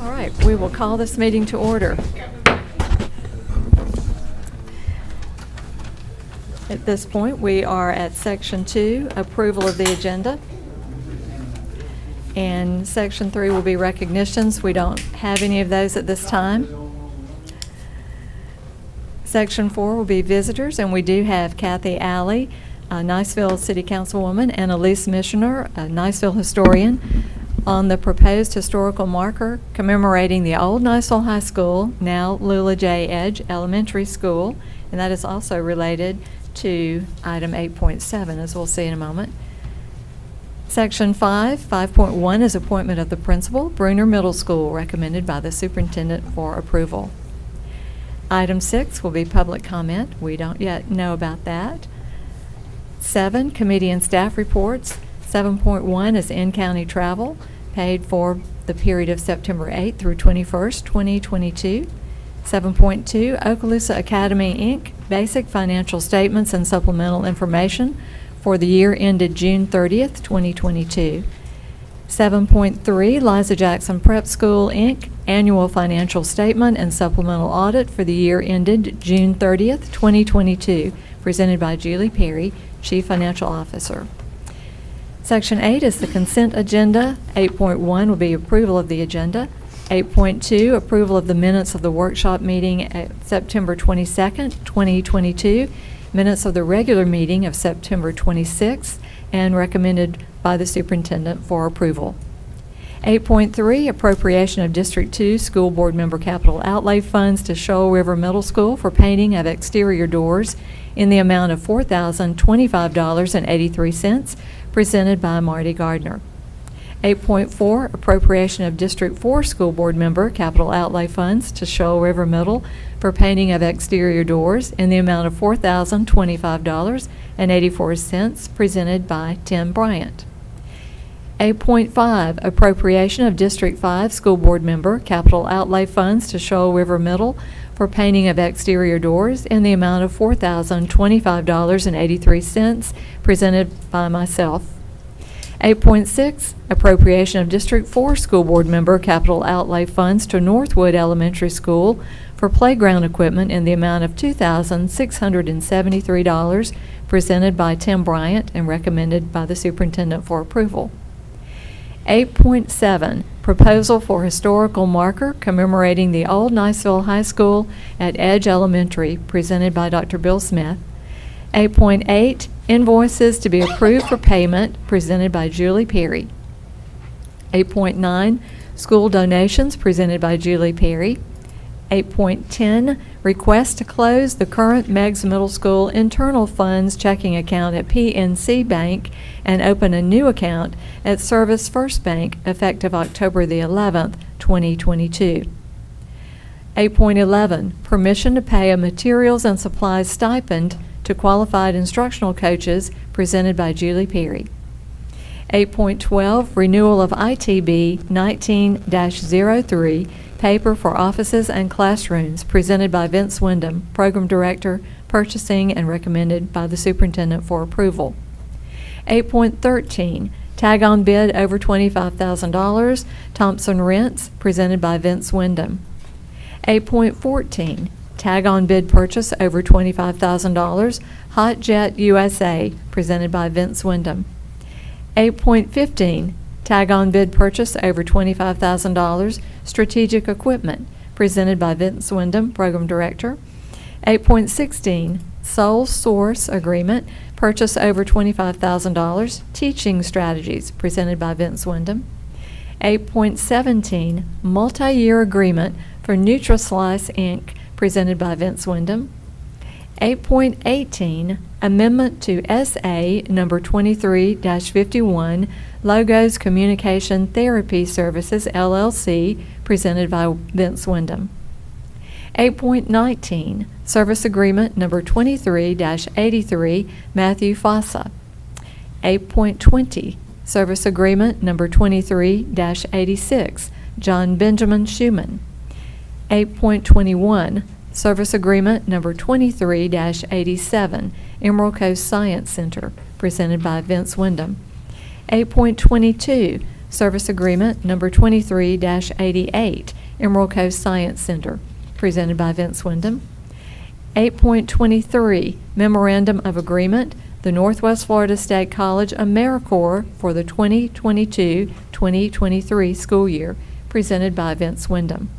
All right, we will call this meeting to order. At this point, we are at Section 2, approval of the agenda. And Section 3 will be recognitions. We don't have any of those at this time. Section 4 will be visitors, and we do have Kathy Alley, a Niceville City Councilwoman, and Elise Missioner, a Niceville historian, on the proposed historical marker commemorating the old Niceville High School, now Lula J. Edge Elementary School, and that is also related to item 8.7, as we'll see in a moment. Section 5.1 is appointment of the principal, Bruner Middle School, recommended by the superintendent for approval. Item 6 will be public comment. We don't yet know about that. 7, committee and staff reports. 7.1 is in-county travel, paid for the period of September 8th through 21st, 2022. 7.2, Okaloosa Academy, Inc., basic financial statements and supplemental information for the year ended June 30th, 2022. 7.3, Liza Jackson Prep School, Inc., annual financial statement and supplemental audit for the year ended June 30th, 2022, presented by Julie Perry, Chief Financial Officer. Section 8 is the consent agenda. 8.1 will be approval of the agenda. 8.2, approval of the minutes of the workshop meeting at September 22nd, 2022, minutes of the regular meeting of September 26th, and recommended by the superintendent for approval. 8.3, appropriation of District 2 School Board Member Capital Outlay Funds to Shoal River Middle School for painting of exterior doors in the amount of $4,025.83, presented by Marty Gardner. 8.4, appropriation of District 4 School Board Member Capital Outlay Funds to Shoal River Middle for painting of exterior doors in the amount of $4,025.84, presented by Tim Bryant. 8.5, appropriation of District 5 School Board Member Capital Outlay Funds to Shoal River Middle for painting of exterior doors in the amount of $4,025.83, presented by myself. 8.6, appropriation of District 4 School Board Member Capital Outlay Funds to Northwood Elementary School for playground equipment in the amount of $2,673, presented by Tim Bryant and recommended by the superintendent for approval. 8.7, proposal for historical marker commemorating the old Niceville High School at Edge Elementary, presented by Dr. Bill Smith. 8.8, invoices to be approved for payment, presented by Julie Perry. 8.9, school donations, presented by Julie Perry. 8.10, request to close the current Meigs Middle School internal funds checking account at PNC Bank and open a new account at Service First Bank effective October the 11th, 2022. 8.11, permission to pay a materials and supplies stipend to qualified instructional coaches, presented by Julie Perry. 8.12, renewal of ITB 19-03, paper for offices and classrooms, presented by Vince Wyndham, Program Director, Purchasing, and recommended by the Superintendent for approval. 8.13, tag on bid over $25,000, Thompson Rents, presented by Vince Wyndham. 8.14, tag on bid purchase over $25,000, Hot Jet USA, presented by Vince Wyndham. 8.15, tag on bid purchase over $25,000, Strategic Equipment, presented by Vince Wyndham, Program Director. 8.16, sole source agreement, purchase over $25,000, Teaching Strategies, presented by Vince Wyndham. 8.17, multi-year agreement for NutraSlice, Inc., presented by Vince Wyndham. 8.18, amendment to SA number 23-51, Logos Communication Therapy Services, LLC, presented by Vince Wyndham. 8.19, service agreement number 23-83, Matthew Fossa. 8.20, service agreement number 23-86, John Benjamin Schumann. 8.21, service agreement number 23-87, Emerald Coast Science Center, presented by Vince Wyndham. 8.22, Service Agreement Number 23-88, Emerald Coast Science Center, presented by Vince Wyndham. 8.23, Memorandum of Agreement, the Northwest Florida State College AmeriCorps for the 2022-2023 school year, presented by Vince Wyndham.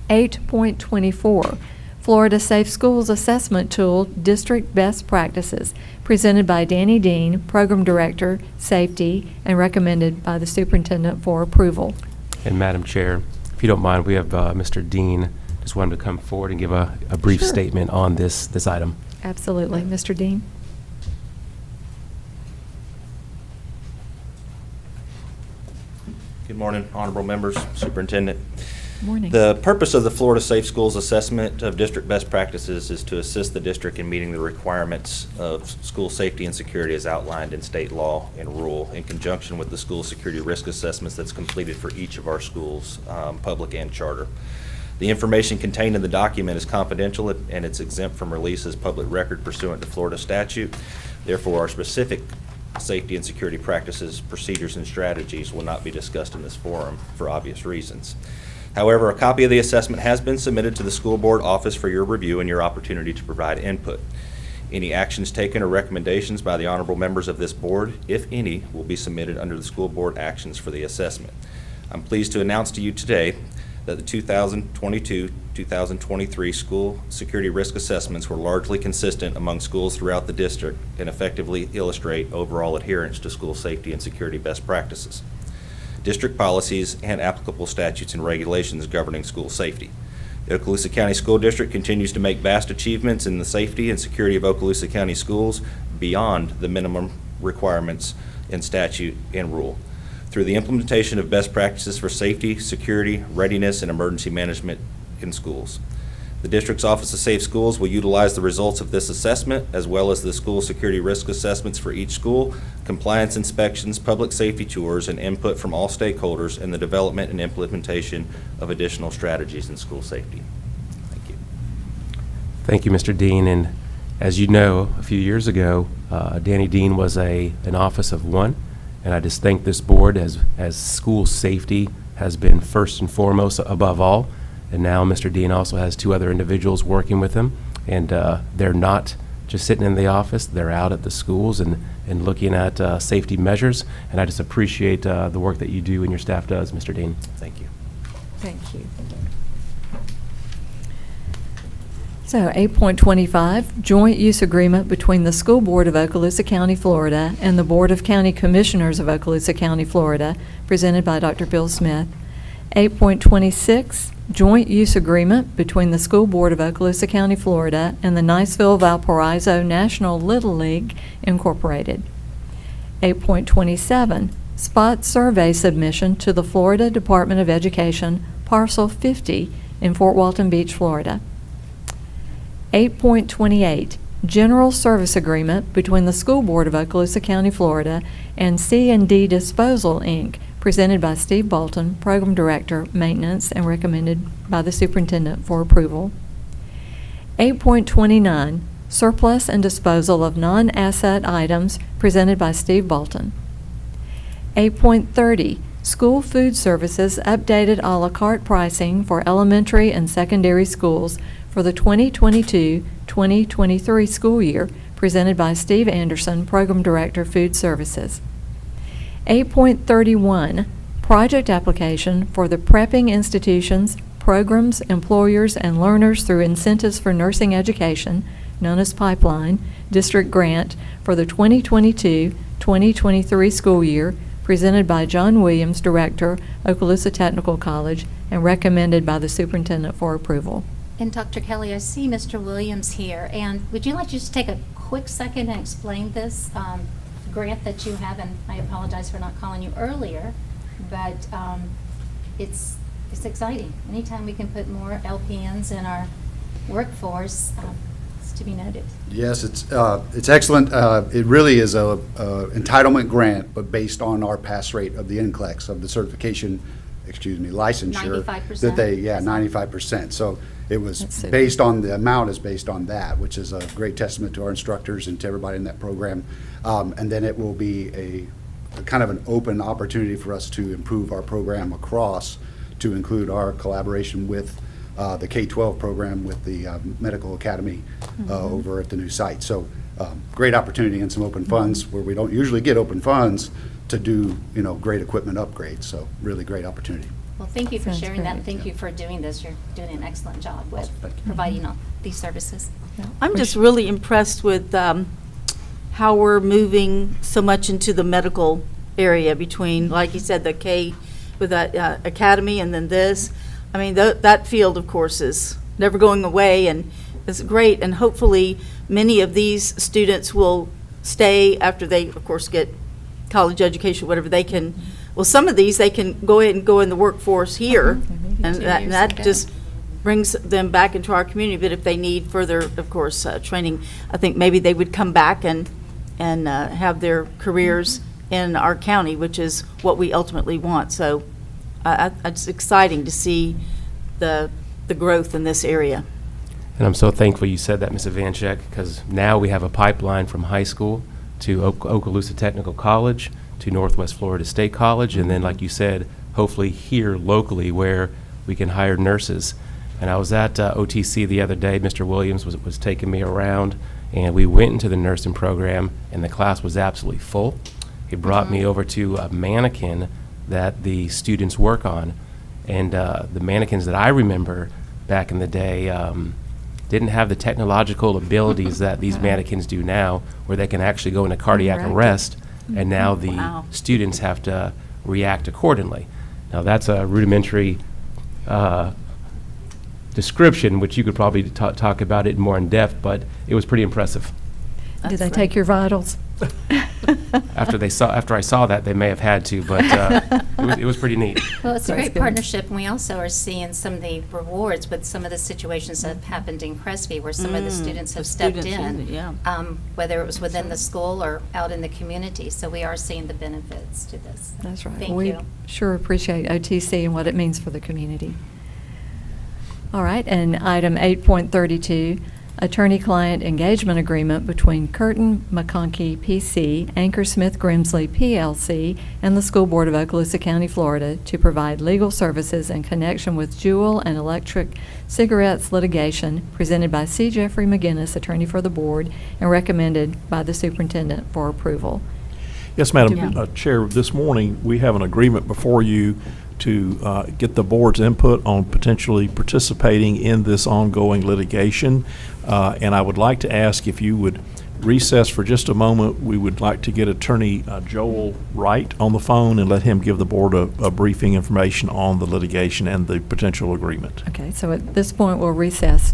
8.24, Florida Safe Schools Assessment Tool District Best Practices, presented by Danny Dean, Program Director, Safety, and recommended by the Superintendent for approval. And Madam Chair, if you don't mind, we have Mr. Dean. Just want him to come forward and give a brief Sure. statement on this item. Absolutely. Mr. Dean? Good morning, honorable members, superintendent. Morning. The purpose of the Florida Safe Schools Assessment of District Best Practices is to assist the district in meeting the requirements of school safety and security as outlined in state law and rule in conjunction with the school security risk assessments that's completed for each of our schools, public and charter. The information contained in the document is confidential and it's exempt from release as public record pursuant to Florida statute. Therefore, our specific safety and security practices, procedures, and strategies will not be discussed in this forum for obvious reasons. However, a copy of the assessment has been submitted to the school board office for your review and your opportunity to provide input. Any actions taken or recommendations by the honorable members of this board, if any, will be submitted under the school board actions for the assessment. I'm pleased to announce to you today that the 2022-2023 school security risk assessments were largely consistent among schools throughout the district and effectively illustrate overall adherence to school safety and security best practices, district policies, and applicable statutes and regulations governing school safety. The Okaloosa County School District continues to make vast achievements in the safety and security of Okaloosa County schools beyond the minimum requirements in statute and rule, through the implementation of best practices for safety, security, readiness, and emergency management in schools. The district's Office of Safe Schools will utilize the results of this assessment, as well as the school security risk assessments for each school, compliance inspections, public safety tours, and input from all stakeholders in the development and implementation of additional strategies in school safety. Thank you. Thank you, Mr. Dean. And as you know, a few years ago, Danny Dean was an office of one, and I just thank this board as school safety has been first and foremost above all. And now Mr. Dean also has two other individuals working with him, and they're not just sitting in the office, they're out at the schools and looking at safety measures. And I just appreciate the work that you do and your staff does, Mr. Dean. Thank you. Thank you. So 8.25, Joint Use Agreement between the School Board of Okaloosa County, Florida and the Board of County Commissioners of Okaloosa County, Florida, presented by Dr. Bill Smith. 8.26, Joint Use Agreement between the School Board of Okaloosa County, Florida and the Niceville-Valparaiso National Little League, Incorporated. 8.27, Spot Survey Submission to the Florida Department of Education, Parcel 50 in Fort Walton Beach, Florida. 8.28, General Service Agreement between the School Board of Okaloosa County, Florida and C&D Disposal, Inc., presented by Steve Bolton, Program Director, Maintenance, and recommended by the Superintendent for approval. 8.29, Surplus and Disposal of Non-Asset Items, presented by Steve Bolton. 8.30, School Food Services Updated a la carte Pricing for Elementary and Secondary Schools for the 2022-2023 school year, presented by Steve Anderson, Program Director, Food Services. 8.31, Project Application for the Prepping Institutions, Programs, Employers, and Learners through Incentives for Nursing Education, known as Pipeline, District Grant for the 2022-2023 school year, presented by John Williams, Director, Okaloosa Technical College, and recommended by the Superintendent for approval. And Dr. Kelly, I see Mr. Williams here, and would you like to just take a quick second and explain this grant that you have? And I apologize for not calling you earlier, but it's exciting. Anytime we can put more LPNs in our workforce, it's to be noted. Yes, it's excellent. It really is a entitlement grant, but based on our pass rate of the NCLEX, of the certification, licensure. 95%? That they, yeah, 95%. So it was That's super. based on, the amount is based on that, which is a great testament to our instructors and to everybody in that program. And then it will be a kind of an open opportunity for us to improve our program across, to include our collaboration with the K-12 program with the Medical Academy over at the new site. So great opportunity and some open funds where we don't usually get open funds to do, great equipment upgrades. So really great opportunity. Well, thank you for Sounds sharing that, and great. thank you for doing this. You're doing an excellent job with Thank you. providing all these services. I'm just really impressed with how we're moving so much into the medical area between, like you said, the K with that academy and then this. I mean, that field, of course, is never going away, and it's great. And hopefully, many of these students will stay after they, of course, get college education, whatever they can. Well, some of these, they can go ahead and go in the workforce here, and that just brings them back into our community. But if they need further, of course, training, I think maybe they would come back and have their careers in our county, which is what we ultimately want. So it's exciting to see the growth in this area. And I'm so thankful you said that, Ms. Ivanchek, because now we have a pipeline from high school to Okaloosa Technical College to Northwest Florida State College, and then, like you said, hopefully here locally where we can hire nurses. And I was at OTC the other day. Mr. Williams was taking me around, and we went into the nursing program, and the class was absolutely full. He brought me over to a mannequin that the students work on, and the mannequins that I remember back in the day didn't have the technological abilities that these mannequins do now, where they can actually go into cardiac arrest, and now the Wow. students have to react accordingly. Now, that's a rudimentary description, which you could probably talk about it more in depth, but it was pretty impressive. Did they That's take your vitals? After I saw that, they may have had to, but it was pretty neat. Well, it's a That's great good. partnership, and we also are seeing some of the rewards with some of the situations that have happened in Crestview, where some of the students have stepped in, Yeah. whether it was within the school or out in the community. So we are seeing the benefits to this. That's right. Thank We you. sure appreciate OTC and what it means for the community. All right, and item 8.32, attorney-client engagement agreement between Curtin McConkey PC, Anchor Smith Grimsley PLC, and the School Board of Okaloosa County, Florida, to provide legal services in connection with Juul and electric cigarettes litigation presented by C. Jeffrey McGinnis, attorney for the board, and recommended by the superintendent for approval. Yes, Madam Yeah. Chair, this morning, we have an agreement before you to get the board's input on potentially participating in this ongoing litigation. And I would like to ask if you would recess for just a moment. We would like to get Attorney Joel Wright on the phone and let him give the board a briefing information on the litigation and the potential agreement. Okay, so at this point, we'll recess.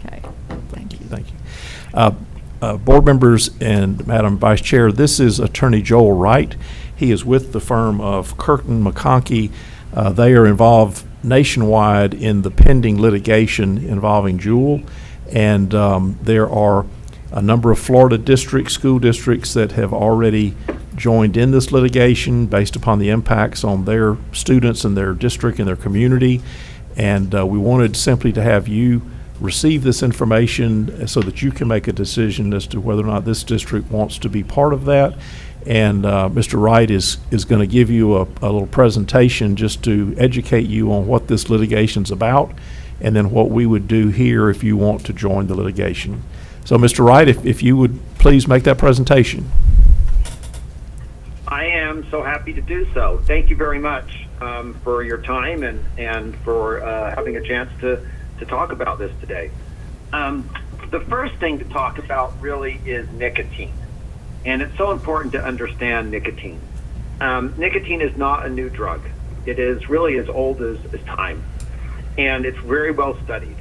Okay, thank you. Thank you. Board members and Madam Vice Chair, this is Attorney Joel Wright. He is with the firm of Curtin McConkey. They are involved nationwide in the pending litigation involving Juul, and there are a number of Florida districts, school districts that have already joined in this litigation based upon the impacts on their students and their district and their community. And we wanted simply to have you receive this information so that you can make a decision as to whether or not this district wants to be part of that. And Mr. Wright is going to give you a little presentation just to educate you on what this litigation's about, and then what we would do here if you want to join the litigation. So, Mr. Wright, if you would please make that presentation. I am so happy to do so. Thank you very much for your time and for having a chance to talk about this today. The first thing to talk about really is nicotine. And it's so important to understand nicotine. Nicotine is not a new drug. It is really as old as time. And it's very well studied.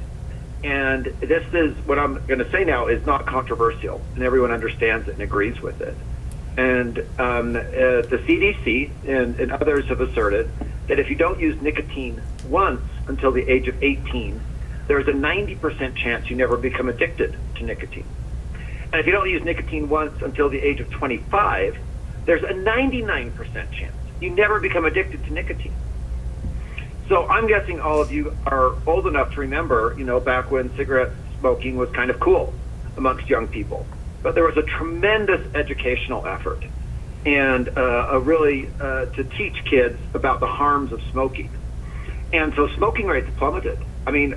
And this is, what I'm going to say now is not controversial, and everyone understands it and agrees with it. And the CDC and others have asserted that if you don't use nicotine once until the age of 18, there's a 90% chance you never become addicted to nicotine. And if you don't use nicotine once until the age of 25, there's a 99% chance you never become addicted to nicotine. So I'm guessing all of you are old enough to remember, back when cigarette smoking was kind of cool amongst young people. But there was a tremendous educational effort and really to teach kids about the harms of smoking. And so smoking rates plummeted. I mean,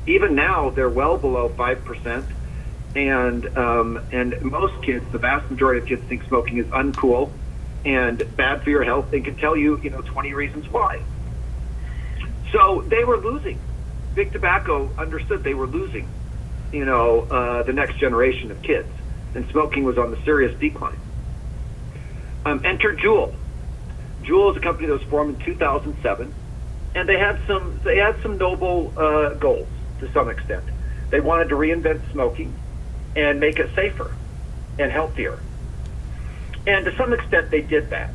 even now they're well below 5%. And most kids, the vast majority of kids, think smoking is uncool and bad for your health. They can tell you, 20 reasons why. So they were losing. Big Tobacco understood they were losing, the next generation of kids, and smoking was on the serious decline. Enter Juul. Juul is a company that was formed in 2007, and they had some noble goals to some extent. They wanted to reinvent smoking and make it safer and healthier, and to some extent they did that.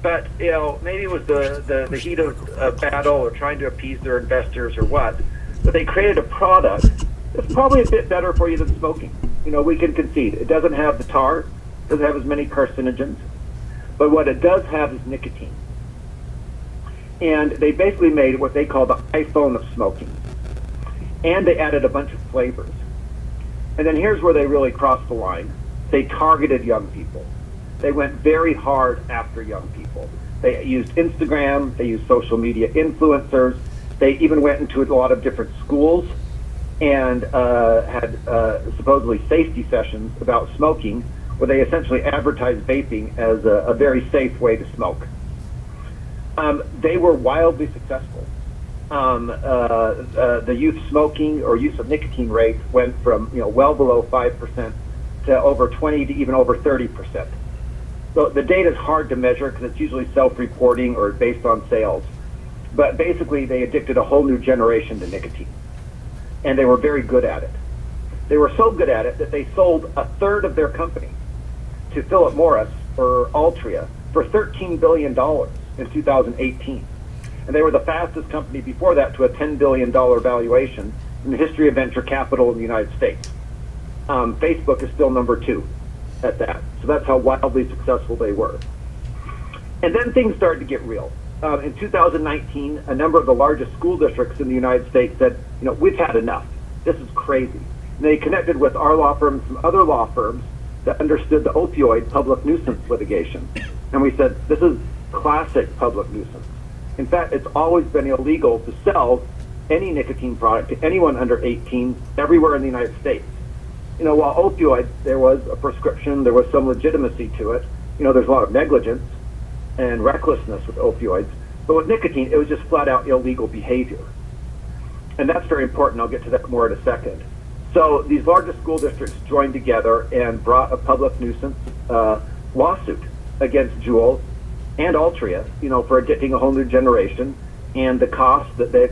But, maybe it was the heat of battle or trying to appease their investors or what, but they created a product that's probably a bit better for you than smoking. We can concede. It doesn't have the tar, doesn't have as many carcinogens, but what it does have is nicotine. And they basically made what they call the iPhone of smoking. And they added a bunch of flavors. And then here's where they really crossed the line. They targeted young people. They went very hard after young people. They used Instagram, they used social media influencers, they even went into a lot of different schools and had supposedly safety sessions about smoking, where they essentially advertised vaping as a very safe way to smoke. They were wildly successful. The youth smoking or use of nicotine rate went from well below 5% to over 20 to even over 30%. So the data is hard to measure because it's usually self-reporting or based on sales. But basically, they addicted a whole new generation to nicotine. And they were very good at it. They were so good at it that they sold a third of their company to Philip Morris or Altria for $13 billion in 2018. And they were the fastest company before that to a $10 billion valuation in the history of venture capital in the United States. Facebook is still number 2 at that. So that's how wildly successful they were. And then things started to get real. In 2019, a number of the largest school districts in the United States said, we've had enough. This is crazy. And they connected with our law firm and some other law firms that understood the opioid public nuisance litigation. And we said, this is classic public nuisance. In fact, it's always been illegal to sell any nicotine product to anyone under 18 everywhere in the United States. While opioids, there was a prescription, there was some legitimacy to it. There's a lot of negligence and recklessness with opioids. But with nicotine, it was just flat out illegal behavior. And that's very important. I'll get to that more in a second. So these largest school districts joined together and brought a public nuisance lawsuit against Juul and Altria, for addicting a whole new generation, and the cost that they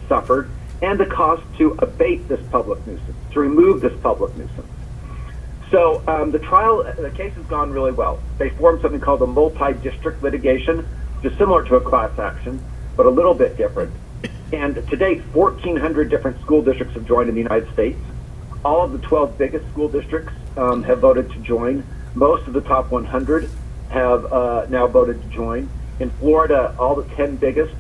suffered, and the cost to abate this public nuisance, to remove this public nuisance. So the case has gone really well. They formed something called a multi-district litigation, which is similar to a class action, but a little bit different. And to date, 1,400 different school districts have joined in the United States. All of the 12 biggest school districts have voted to join. Most of the top 100 have now voted to join. In Florida, all the 10 biggest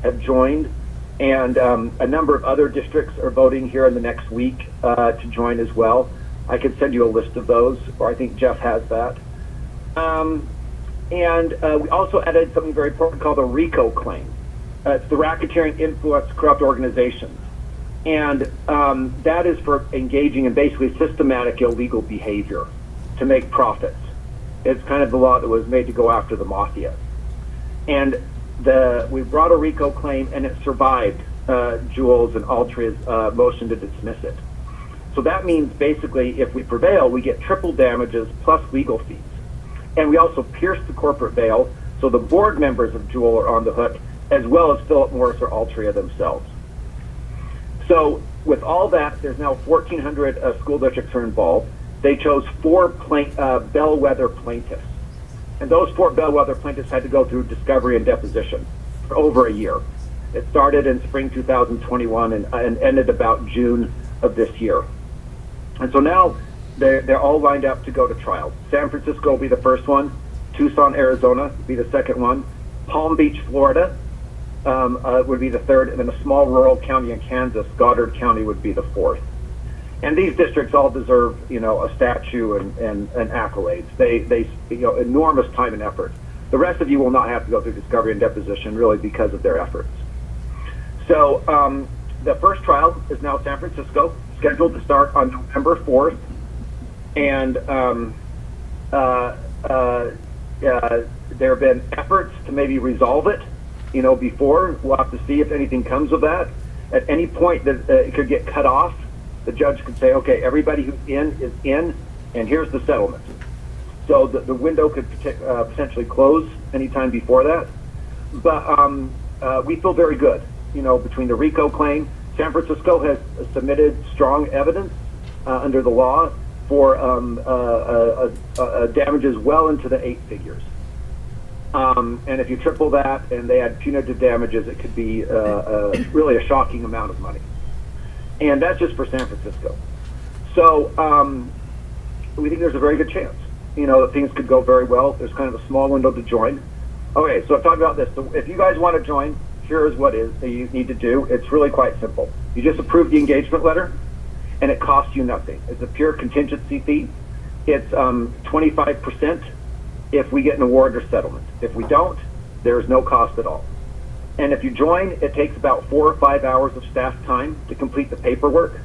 have joined, and a number of other districts are voting here in the next week to join as well. I can send you a list of those, or I think Jeff has that. And we also added something very important called a RICO claim. It's the Racketeering Influence Corrupt Organizations. And that is for engaging in basically systematic illegal behavior to make profits. It's kind of the law that was made to go after the mafia. And we brought a RICO claim, and it survived Juul's and Altria's motion to dismiss it. So So that means basically if we prevail, we get triple damages plus legal fees. And we also pierce the corporate veil, so the board members of Jewel are on the hook, as well as Philip Morris or Altria themselves. So with all that, there's now 1,400 school districts are involved. They chose 4 bellwether plaintiffs. And those 4 bellwether plaintiffs had to go through discovery and deposition for over a year. It started in spring 2021 and ended about June of this year. And so now they're all lined up to go to trial. San Francisco will be the first one. Tucson, Arizona will be the second one. Palm Beach, Florida would be the third. And then a small rural county in Kansas, Goddard County, would be the fourth. And these districts all deserve, a statue and accolades. They enormous time and effort. The rest of you will not have to go through discovery and deposition, really, because of their efforts. So the first trial is now San Francisco, scheduled to start on November 4th. And there have been efforts to maybe resolve it, before. We'll have to see if anything comes of that. At any point that it could get cut off, the judge could say, okay, everybody who's in is in, and here's the settlement. So the window could potentially close anytime before that. But we feel very good, between the RICO claim. San Francisco has submitted strong evidence under the law for damages well into the 8 figures. And if you triple that and they add punitive damages, it could be really a shocking amount of money. And that's just for San Francisco. So we think there's a very good chance, that things could go very well. There's kind of a small window to join. Okay, so I've talked about this. So if you guys want to join, here is what you need to do. It's really quite simple. You just approve the engagement letter, and it costs you nothing. It's a pure contingency fee. It's 25% if we get an award or settlement. If we don't, there's no cost at all. And if you join, it takes about 4 or 5 hours of staff time to complete the paperwork.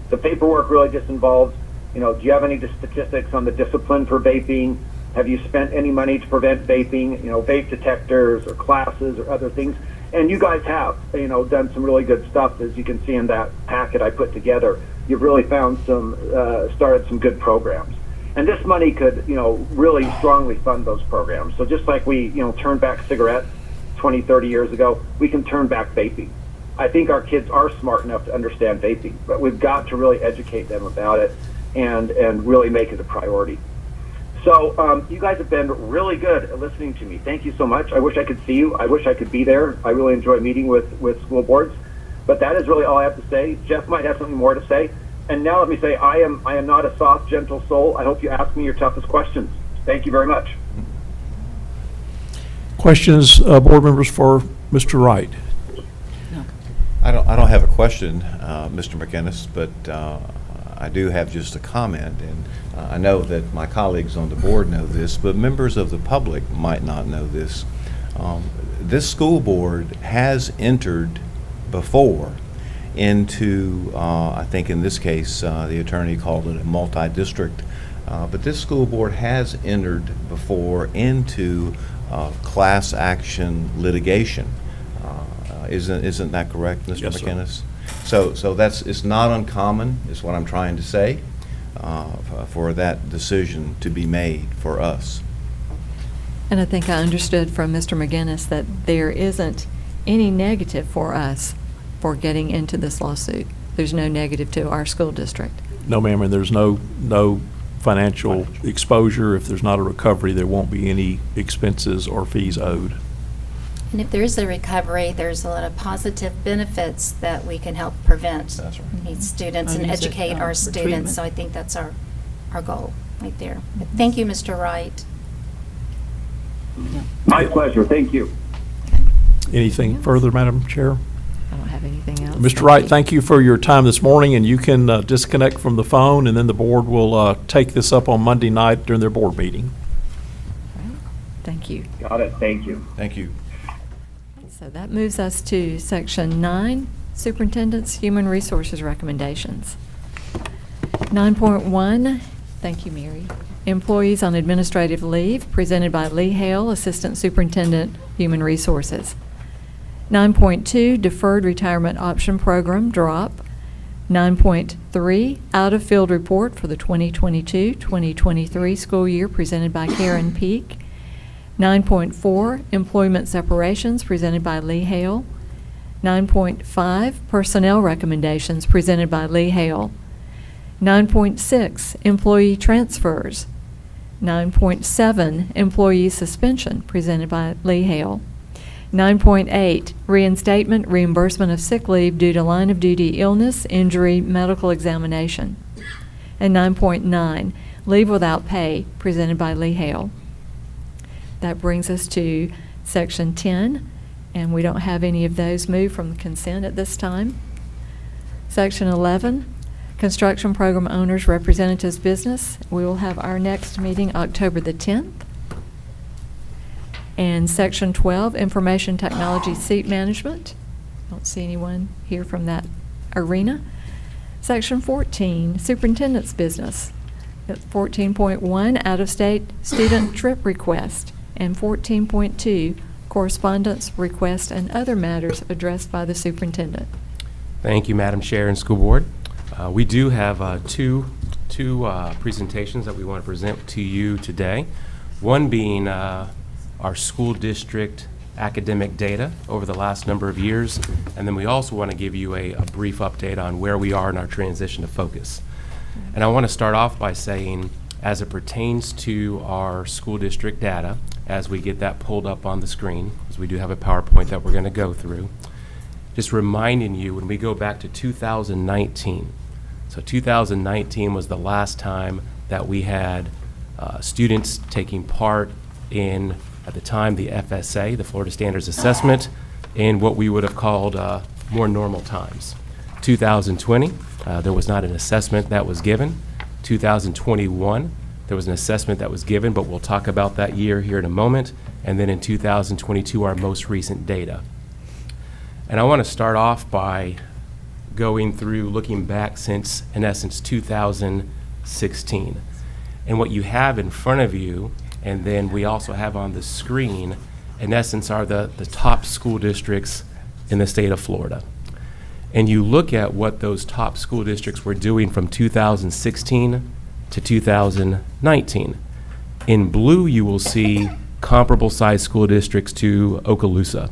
The paperwork really just involves, do you have any statistics on the discipline for vaping? Have you spent any money to prevent vaping? Vape detectors or classes or other things. And you guys have, done some really good stuff, as you can see in that packet I put together. You've really found started some good programs. And this money could, really strongly fund those programs. So just like we, turned back cigarettes 20, 30 years ago, we can turn back vaping. I think our kids are smart enough to understand vaping, but we've got to really educate them about it and really make it a priority. So you guys have been really good at listening to me. Thank you so much. I wish I could see you. I wish I could be there. I really enjoy meeting with school boards. But that is really all I have to say. Jeff might have something more to say. And now let me say, I am not a soft, gentle soul. I hope you ask me your toughest questions. Thank you very much. Questions, board members, for Mr. Wright? I don't have a question, Mr. McInnes, but I do have just a comment, and I know that my colleagues on the board know this, but members of the public might not know this. This school board has entered before into, I think in this case, the attorney called it a multi-district, but this school board has entered before into class action litigation. Isn't that correct, Mr. Yes, McInnes? So it's not uncommon, is what I'm trying to say, for that decision to be made for us. And I think I understood from Mr. McGinnis that there isn't any negative for us for getting into this lawsuit. There's no negative to our school district. No, ma'am, and there's no financial exposure. If there's not a recovery, there won't be any expenses or fees owed. And if there is a recovery, there's a lot of positive benefits that we can help prevent. That's right. These students And and use it, educate for our students. treatment. So I think that's our goal right there. But thank you, Mr. Wright. My pleasure. Thank you. Anything further, Madam Chair? I don't have anything else. Mr. Wright, thank you for your time this morning, and you can disconnect from the phone, and then the board will take this up on Monday night during their board meeting. Right. Thank you. Got it. Thank you. Thank you. So that moves us to Section 9, Superintendent's Human Resources Recommendations. 9.1, thank you, Mary. Employees on administrative leave, presented by Lee Hale, Assistant Superintendent, Human Resources. 9.2, Deferred Retirement Option Program, DROP. 9.3, out-of-field report for the 2022-2023 school year presented by Karen Peak. 9.4, employment separations presented by Lee Hale. 9.5, personnel recommendations presented by Lee Hale. 9.6, employee transfers. 9.7, employee suspension presented by Lee Hale. 9.8, reinstatement, reimbursement of sick leave due to line of duty illness, injury, medical examination. And 9.9, leave without pay presented by Lee Hale. That brings us to section 10, and we don't have any of those moved from the consent at this time. Section 11, construction program owners representatives business. We will have our next meeting October the 10th. And section 12, information technology seat management. Don't see anyone here from that arena. Section 14, superintendent's business. 14.1, out-of-state student trip request. And 14.2, correspondence, request, and other matters addressed by the superintendent. Thank you, Madam Chair and School Board. We do have two presentations that we want to present to you today. One being our school district academic data over the last number of years, and then we also want to give you a brief update on where we are in our transition to focus. And I want to start off by saying, as it pertains to our school district data, as we get that pulled up on the screen, because we do have a PowerPoint that we're going to go through, just reminding you, when we go back to 2019, so 2019 was the last time that we had students taking part in, at the time, the FSA, the Florida Standards Assessment, in what we would have called more normal times. 2020, there was not an assessment that was given. 2021, there was an assessment that was given, but we'll talk about that year here in a moment. And then in 2022, our most recent data. And I want to start off by going through looking back since, in essence, 2016. And what you have in front of you, and then we also have on the screen, in essence, are the top school districts in the state of Florida. And you look at what those top school districts were doing from 2016 to 2019. In blue, you will see comparable size school districts to Okaloosa.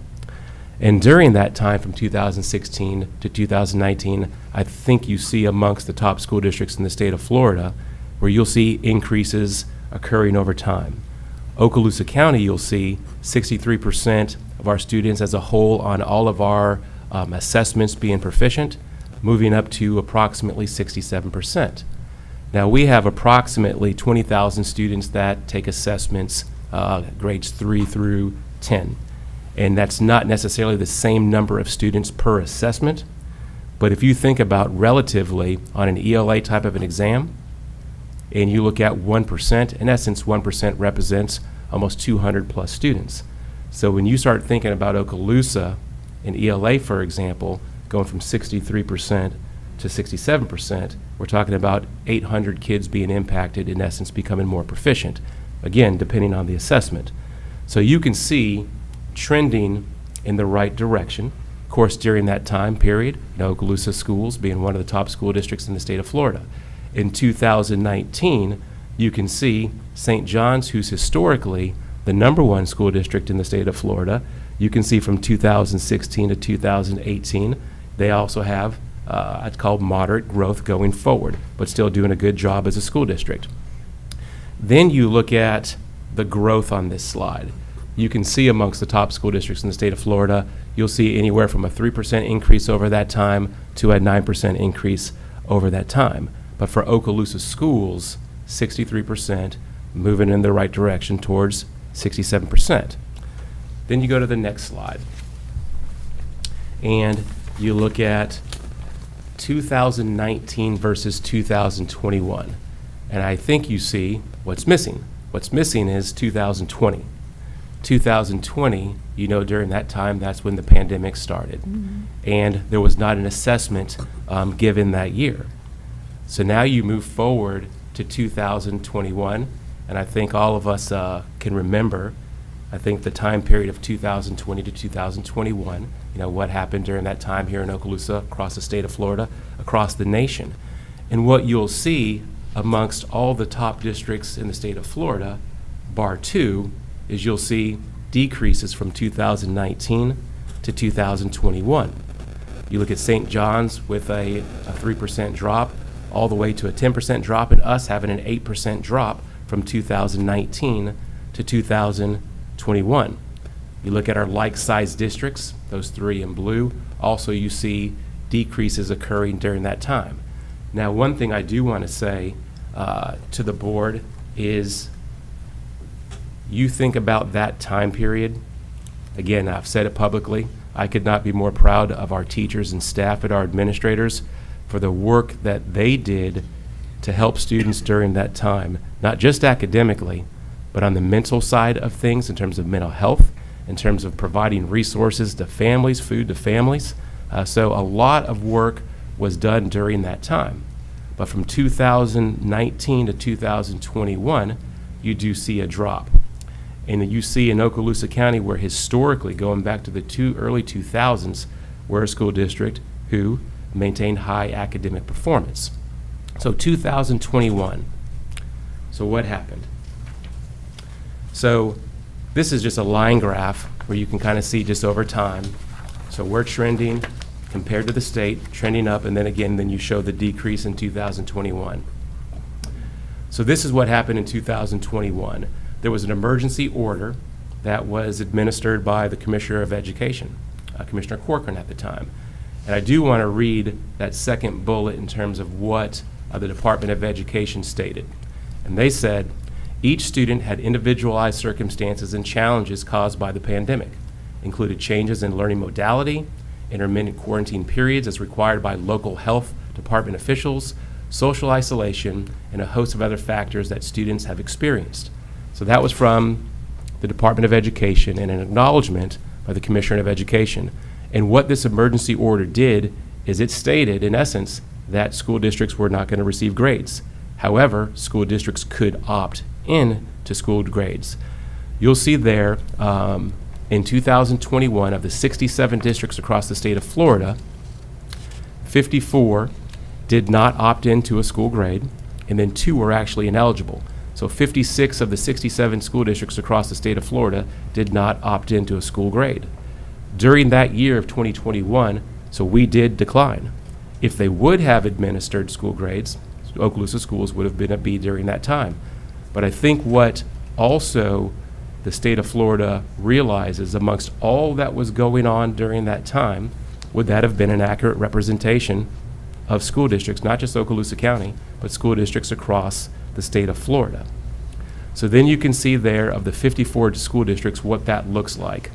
And during that time from 2016 to 2019, I think you see amongst the top school districts in the state of Florida where you'll see increases occurring over time. Okaloosa County, you'll see 63% of our students as a whole on all of our assessments being proficient, moving up to approximately 67%. Now, we have approximately 20,000 students that take assessments grades 3 through 10. And that's not necessarily the same number of students per assessment, but if you think about relatively on an ELA type of an exam, and you look at 1%, in essence, 1% represents almost 200 plus students. So when you start thinking about Okaloosa in ELA, for example, going from 63% to 67%, we're talking about 800 kids being impacted, in essence, becoming more proficient, again, depending on the assessment. So you can see trending in the right direction. Of course, during that time period, Okaloosa schools being one of the top school districts in the state of Florida. In 2019, you can see St. John's, who's historically the #1 school district in the state of Florida. You can see from 2016 to 2018, they also have, I'd call moderate growth going forward, but still doing a good job as a school district. Then you look at the growth on this slide. You can see amongst the top school districts in the state of Florida, you'll see anywhere from a 3% increase over that time to a 9% increase over that time. But for Okaloosa schools, 63%, moving in the right direction towards 67%. Then you go to the next slide. And you look at 2019 versus 2021. And I think you see what's missing. What's missing is 2020. 2020, during that time, that's when the pandemic started. Mm-hmm. And there was not an assessment given that year. So now you move forward to 2021, and I think all of us can remember I think the time period of 2020 to 2021, what happened during that time here in Okaloosa, across the state of Florida, across the nation. And what you'll see amongst all the top districts in the state of Florida, bar two, is you'll see decreases from 2019 to 2021. You look at St. John's with a 3% drop, all the way to a 10% drop, and us having an 8% drop from 2019 to 2021. You look at our like-sized districts, those three in blue, also you see decreases occurring during that time. Now, one thing I do want to say to the board is you think about that time period. Again, I've said it publicly, I could not be more proud of our teachers and staff and our administrators for the work that they did to help students during that time, not just academically, but on the mental side of things in terms of mental health, in terms of providing resources to families, food to families. So a lot of work was done during that time. But from 2019 to 2021, you do see a drop. And you see in Okaloosa County, where historically, going back to the early 2000s, we're a school district who maintained high academic performance. So 2021, so what happened? So this is just a line graph where you can kind of see just over time. So we're trending compared to the state, trending up, and then you show the decrease in 2021. So this is what happened in 2021. There was an emergency order that was administered by the Commissioner of Education, Commissioner Corcoran at the time. And I do want to read that second bullet in terms of what the Department of Education stated. And they said, each student had individualized circumstances and challenges caused by the pandemic, included changes in learning modality, intermittent quarantine periods as required by local health department officials, social isolation, and a host of other factors that students have experienced. So that was from the Department of Education and an acknowledgement by the Commissioner of Education. And what this emergency order did is it stated, in essence, that school districts were not going to receive grades. However, school districts could opt in to school grades. You'll see there in 2021, of the 67 districts across the state of Florida, 54 did not opt into a school grade, and then 2 were actually ineligible. So 56 of the 67 school districts across the state of Florida did not opt into a school grade. During that year of 2021, so we did decline. If they would have administered school grades, Okaloosa schools would have been a B during that time. But I think what also the state of Florida realizes, amongst all that was going on during that time, would that have been an accurate representation of school districts, not just Okaloosa County, but school districts across the state of Florida. So then you can see there, of the 54 school districts, what that looks like.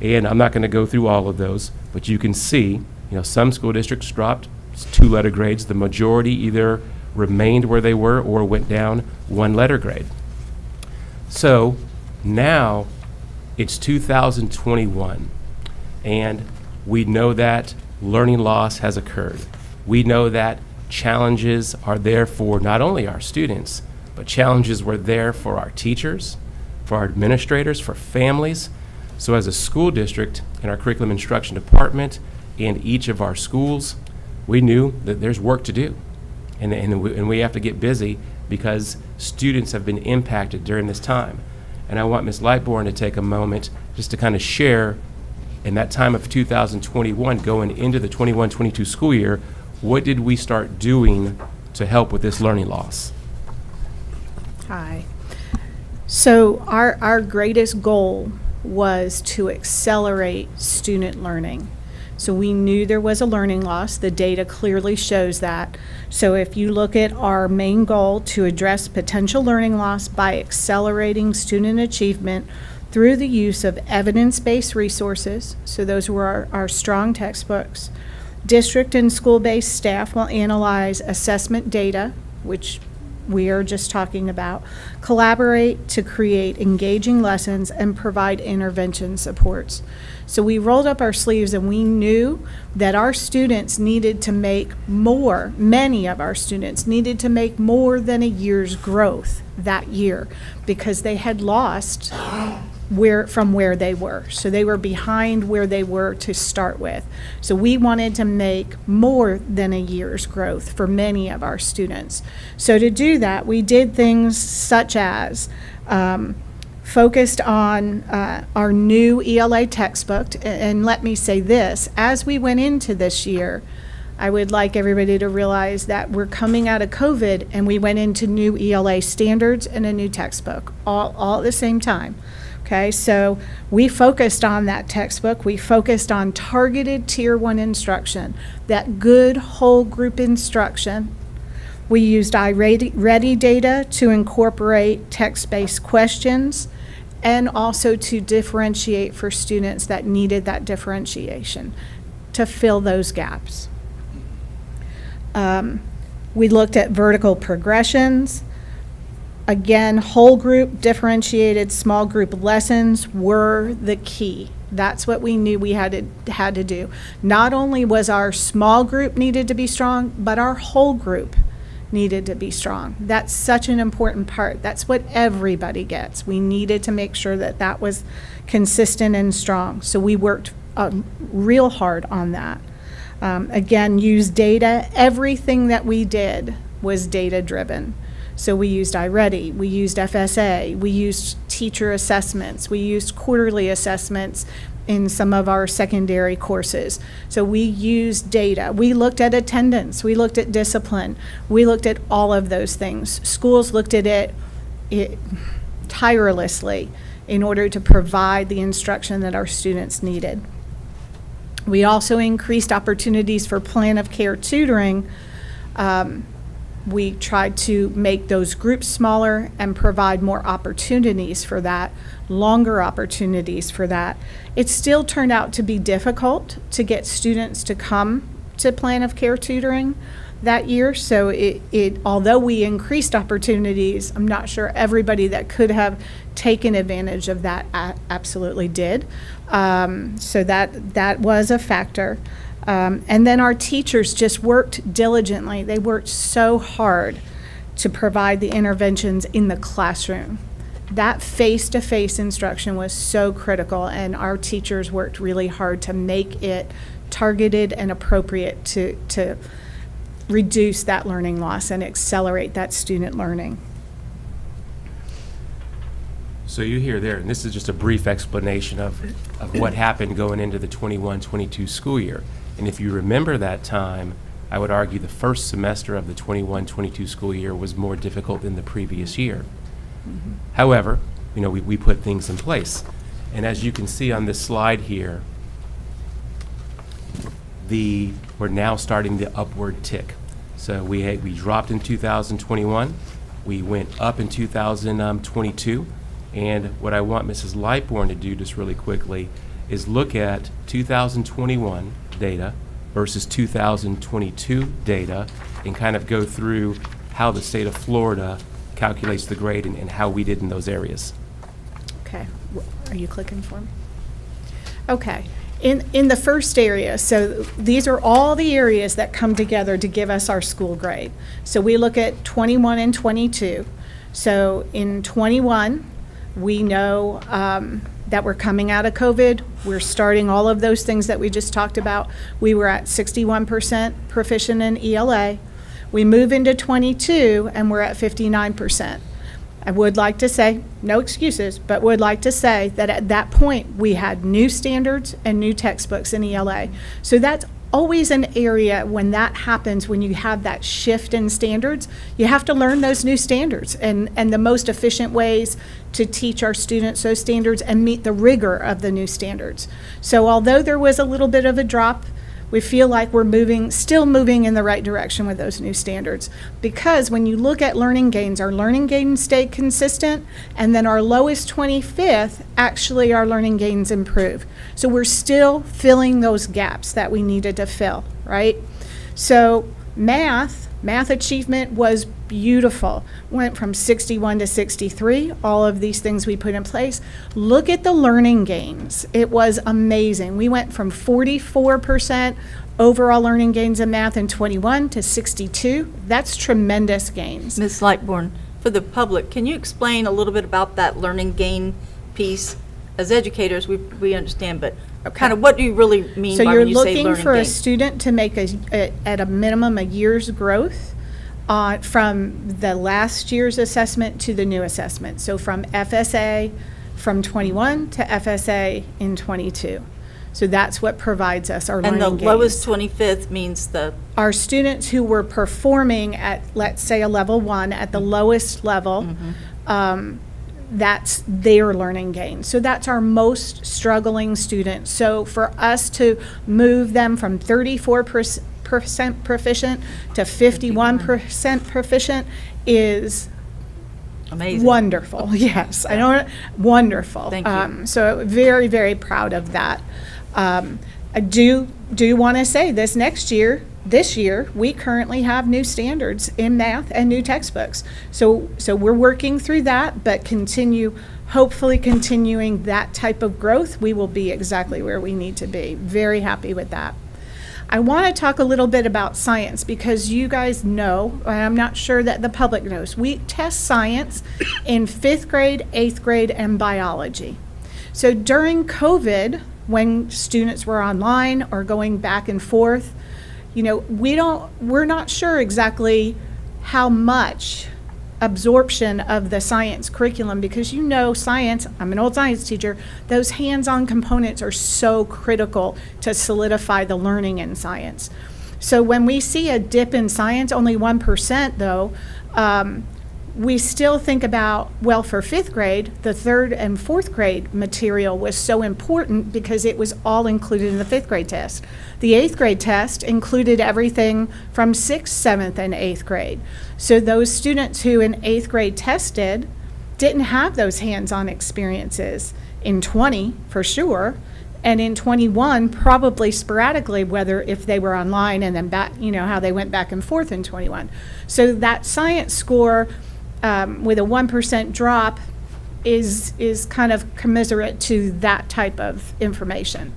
And I'm not going to go through all of those, but you can see, some school districts dropped 2-letter grades. The majority either remained where they were or went down 1-letter grade. So now it's 2021, and we know that learning loss has occurred. We know that challenges are there for not only our students, but challenges were there for our teachers, for our administrators, for families. So as a school district in our curriculum instruction department and each of our schools, we knew that there's work to do. And we have to get busy because students have been impacted during this time. And I want Ms. Lightbourne to take a moment just to kind of share, in that time of 2021, going into the 21-22 school year, what did we start doing to help with this learning loss? Hi. So our greatest goal was to accelerate student learning. So we knew there was a learning loss. The data clearly shows that. So if you look at our main goal to address potential learning loss by accelerating student achievement through the use of evidence-based resources, so those were our strong textbooks. District and school-based staff will analyze assessment data, which we are just talking about, collaborate to create engaging lessons, and provide intervention supports. So we rolled up our sleeves and we knew that our students needed to make more, many of our students needed to make more than a year's growth that year, because they had lost from where they were. So they were behind where they were to start with. So we wanted to make more than a year's growth for many of our students. So to do that, we did things such as focused on our new ELA textbook. And let me say this, as we went into this year, I would like everybody to realize that we're coming out of COVID and we went into new ELA standards and a new textbook all at the same time. Okay, so we focused on that textbook. We focused on targeted Tier 1 instruction, that good whole group instruction. We used iReady data to incorporate text-based questions and also to differentiate for students that needed that differentiation to fill those gaps. We looked at vertical progressions. Again, whole group, differentiated small group lessons were the key. That's what we knew we had to do. Not only was our small group needed to be strong, but our whole group needed to be strong. That's such an important part. That's what everybody gets. We needed to make sure that that was consistent and strong. So we worked real hard on that. Again, use data. Everything that we did was data driven. So we used iReady, we used FSA, we used teacher assessments, we used quarterly assessments in some of our secondary courses. So we used data. We looked at attendance, we looked at discipline, we looked at all of those things. Schools looked at it tirelessly in order to provide the instruction that our students needed. We also increased opportunities for plan of care tutoring. We tried to make those groups smaller and provide more opportunities for that, longer opportunities for that. It still turned out to be difficult to get students to come to plan of care tutoring that year. So although we increased opportunities, I'm not sure everybody that could have taken advantage of that absolutely did. So that was a factor. And then our teachers just worked diligently. They worked so hard to provide the interventions in the classroom. That face-to-face instruction was so critical, and our teachers worked really hard to make it targeted and appropriate to reduce that learning loss and accelerate that student learning. So you hear there, and this is just a brief explanation of what happened going into the 21-22 school year. And if you remember that time, I would argue the first semester of the 21-22 school year was more difficult than the previous year. Mm-hmm. However, we put things in place. And as you can see on this slide here, we're now starting the upward tick. So we dropped in 2021, we went up in 2022, and what I want Mrs. Lightbourne to do just really quickly is look at 2021 data versus 2022 data and kind of go through how the state of Florida calculates the grade and how we did in those areas. Okay, are you clicking for me? Okay, in the first area, so these are all the areas that come together to give us our school grade. So we look at 21 and 22. So in 21, we know that we're coming out of COVID. We're starting all of those things that we just talked about. We were at 61% proficient in ELA. We move into 22 and we're at 59%. I would like to say, no excuses, but would like to say that at that point we had new standards and new textbooks in ELA. So that's always an area when that happens, when you have that shift in standards, you have to learn those new standards and the most efficient ways to teach our students those standards and meet the rigor of the new standards. So although there was a little bit of a drop, we feel like we're still moving in the right direction with those new standards. Because when you look at learning gains, our learning gains stayed consistent, and then our lowest 25th, actually our learning gains improved. So we're still filling those gaps that we needed to fill, right? So math achievement was beautiful. Went from 61 to 63, all of these things we put in place. Look at the learning gains. It was amazing. We went from 44% overall learning gains in math in 21 to 62. That's tremendous gains. Ms. Lightbourne, for the public, can you explain a little bit about that learning gain piece? as educators, we understand, but Okay. kind of what do you really mean So by you're when you say looking learning for a gains? student to make at a minimum a year's growth from the last year's assessment to the new assessment. So from FSA from 21 to FSA in 22. So that's what provides us our learning And the gains. lowest 25th means the, Our students who were performing at, let's say, a level 1 at the lowest level, that's their learning gain. So that's our most struggling students. So for us to move them from 34% proficient to 51% proficient is amazing. wonderful. Yes, I don't, wonderful. Thank you. So very, very proud of that. I do want to say this year, we currently have new standards in math and new textbooks. So we're working through that, but hopefully continuing that type of growth, we will be exactly where we need to be. Very happy with that. I want to talk a little bit about science because you guys know, and I'm not sure that the public knows, we test science in 5th grade, 8th grade, and biology. So during COVID, when students were online or going back and forth, we're not sure exactly how much absorption of the science curriculum, because science, I'm an old science teacher, those hands-on components are so critical to solidify the learning in science. So when we see a dip in science, only 1% though, we still think about, well, for 5th grade, the 3rd and 4th grade material was so important because it was all included in the 5th grade test. The 8th grade test included everything from 6th, 7th, and 8th grade. So those students who in 8th grade tested didn't have those hands-on experiences in 20 for sure, and in 21 probably sporadically, whether if they were online and then back, how they went back and forth in 21. So that science score with a 1% drop is kind of commensurate to that type of information.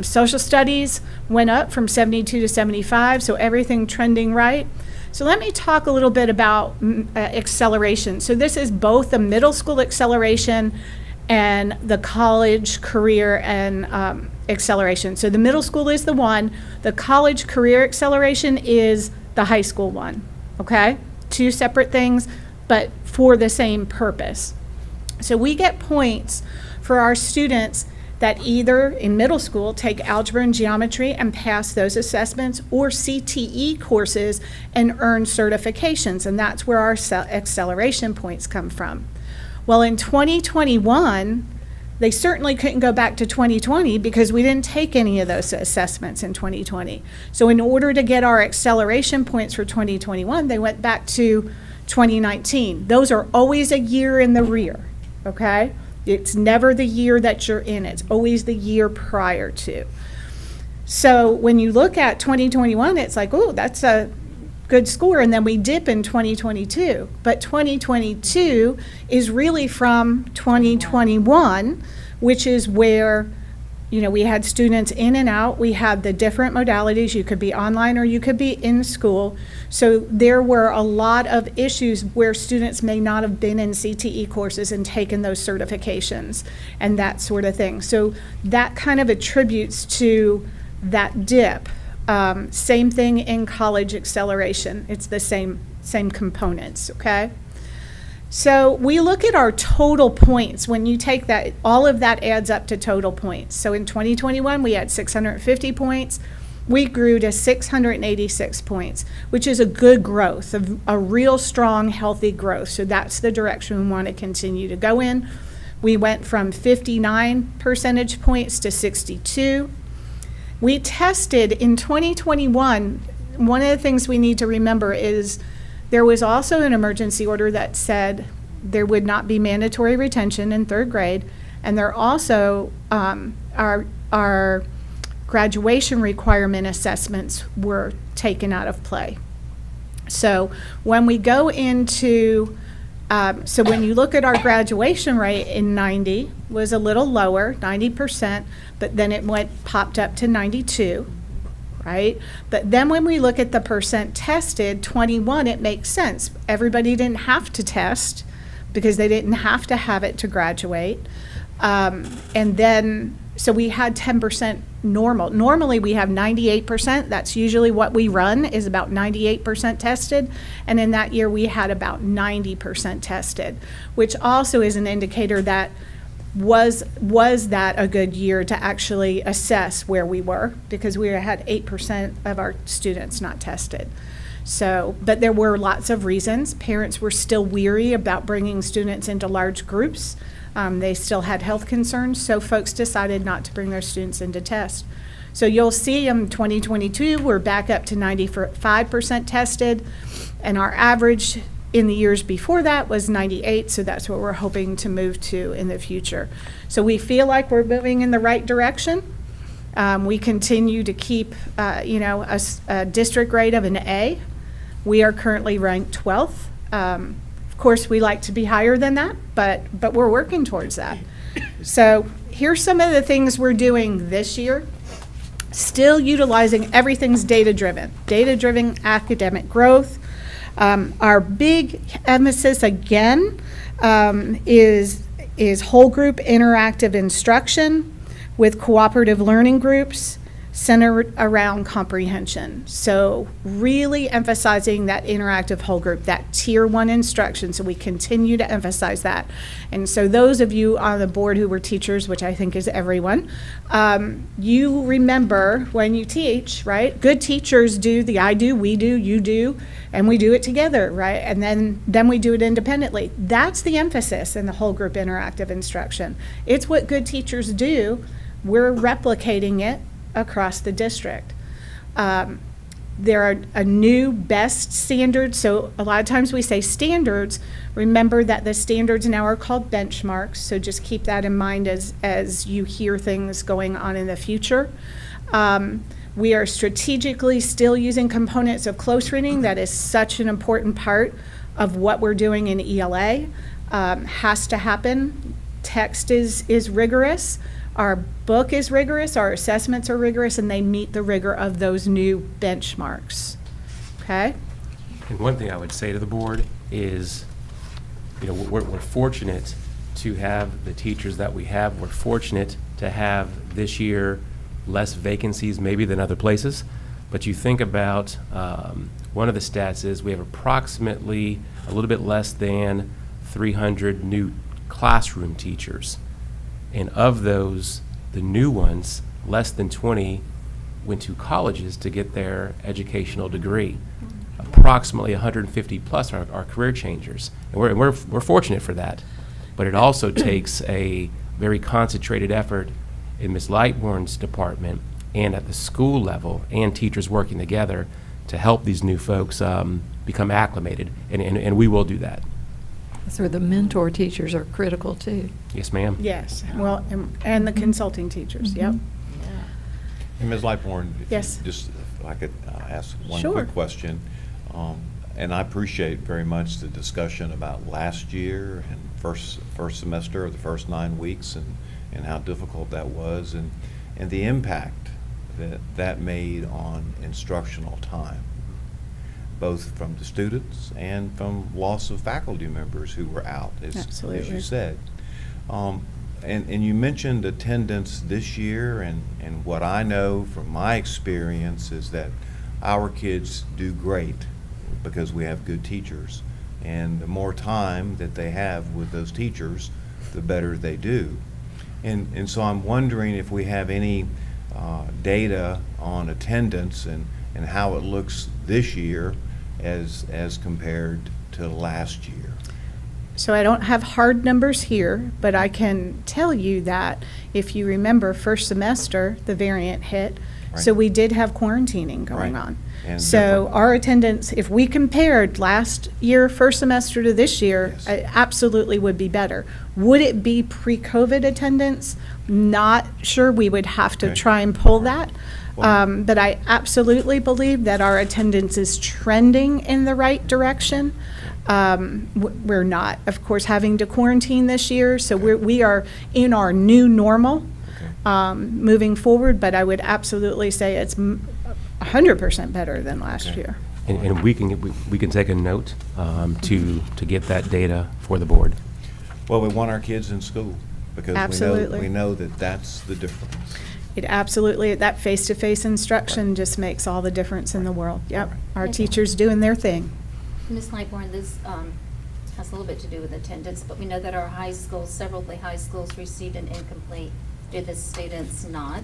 Social studies went up from 72 to 75, so everything trending right. So let me talk a little bit about acceleration. So this is both the middle school acceleration and the college career and acceleration. So the middle school is the one, the college career acceleration is the high school one, okay? Two separate things, but for the same purpose. So we get points for our students that either in middle school take algebra and geometry and pass those assessments, or CTE courses and earn certifications, and that's where our acceleration points come from. Well, in 2021, they certainly couldn't go back to 2020 because we didn't take any of those assessments in 2020. So in order to get our acceleration points for 2021, they went back to 2019. Those are always a year in the rear, okay? It's never the year that you're in. It's always the year prior to. So when you look at 2021, it's like, oh, that's a good score, and then we dip in 2022. But 2022 is really from 2021, which is where, we had students in and out. We had the different modalities. You could be online or you could be in school. So there were a lot of issues where students may not have been in CTE courses and taken those certifications and that sort of thing. So that kind of attributes to that dip. Same thing in college acceleration. It's the same components, okay? So we look at our total points. When you take that, all of that adds up to total points. So in 2021, we had 650 points. We grew to 686 points, which is a good growth, a real strong, healthy growth. So that's the direction we want to continue to go in. We went from 59 percentage points to 62. We tested in 2021, one of the things we need to remember is there was also an emergency order that said there would not be mandatory retention in 3rd grade, and there also our graduation requirement assessments were taken out of play. So when we go into, so when you look at our graduation rate in 90 was a little lower, 90%, but then it popped up to 92. Right? But then when we look at the percent tested, 21, it makes sense. Everybody didn't have to test because they didn't have to have it to graduate. And then, so we had 10% normal. Normally, we have 98%. That's usually what we run, is about 98% tested. And in that year, we had about 90% tested, which also is an indicator that was that a good year to actually assess where we were, because we had 8% of our students not tested. So, but there were lots of reasons. Parents were still weary about bringing students into large groups. They still had health concerns, so folks decided not to bring their students into test. So you'll see in 2022, we're back up to 95% tested, and our average in the years before that was 98, so that's what we're hoping to move to in the future. So we feel like we're moving in the right direction. We continue to keep, a district grade of an A. We are currently ranked 12th. Of course, we like to be higher than that, but we're working towards that. So here's some of the things we're doing this year. Still utilizing everything's data-driven academic growth. Our big emphasis again is whole group interactive instruction with cooperative learning groups centered around comprehension. So really emphasizing that interactive whole group, that tier 1 instruction, so we continue to emphasize that. And so those of you on the board who were teachers, which I think is everyone, you remember when you teach, right? Good teachers do the I do, we do, you do, and we do it together, right? And then we do it independently. That's the emphasis in the whole group interactive instruction. It's what good teachers do. We're replicating it across the district. There are a new best standards. So a lot of times we say standards. Remember that the standards now are called benchmarks. So just keep that in mind as you hear things going on in the future. We are strategically still using components of close reading. That is such an important part of what we're doing in ELA. Has to happen. Text is rigorous. Our book is rigorous, our assessments are rigorous, and they meet the rigor of those new benchmarks. Okay? And one thing I would say to the board is, we're fortunate to have the teachers that we have. We're fortunate to have this year less vacancies maybe than other places. But you think about, one of the stats is we have approximately a little bit less than 300 new classroom teachers. And of those, the new ones, less than 20 went to colleges to get their educational degree. Approximately 150 plus are career changers. And we're fortunate for that. But it also takes a very concentrated effort in Ms. Lightbourne's department and at the school level and teachers working together to help these new folks become acclimated. And we will do that. So the mentor teachers are critical too. Yes, ma'am. Yes, well, and the consulting teachers, yep. And Ms. Lightbourne, Yes. if I could ask one Sure. quick question. And I appreciate very much the discussion about last year and first semester, or the first 9 weeks, and how difficult that was, and the impact that made on instructional time, both from the students and from loss of faculty members who were out, as Absolutely. you said. And you mentioned attendance this year, and what I know from my experience is that our kids do great because we have good teachers. And the more time that they have with those teachers, the better they do. And so I'm wondering if we have any data on attendance and how it looks this year as compared to last year. So I don't have hard numbers here, but I can tell you that if you remember first semester, the variant hit. Right. So we did have quarantining going Right. on. And So different. our attendance, if we compared last year, first semester to this year, Yes. it absolutely would be better. Would it be pre-COVID attendance? Not sure. We would have to Okay. try and pull that. Well- But I absolutely believe that our attendance is trending in the right direction. We're not, of course, having to quarantine this year, so we are in our new normal moving forward, but I would absolutely say it's 100% better than last Okay. year. And we can take a note to get that data for the board. Well, we want our kids in school. Because Absolutely. we know that that's the difference. It absolutely, that face-to-face instruction just makes all the difference in the world. Yep, our teachers doing their thing. Ms. Lightborn, this has a little bit to do with attendance, but we know that our high schools, several of the high schools received an incomplete due to the students not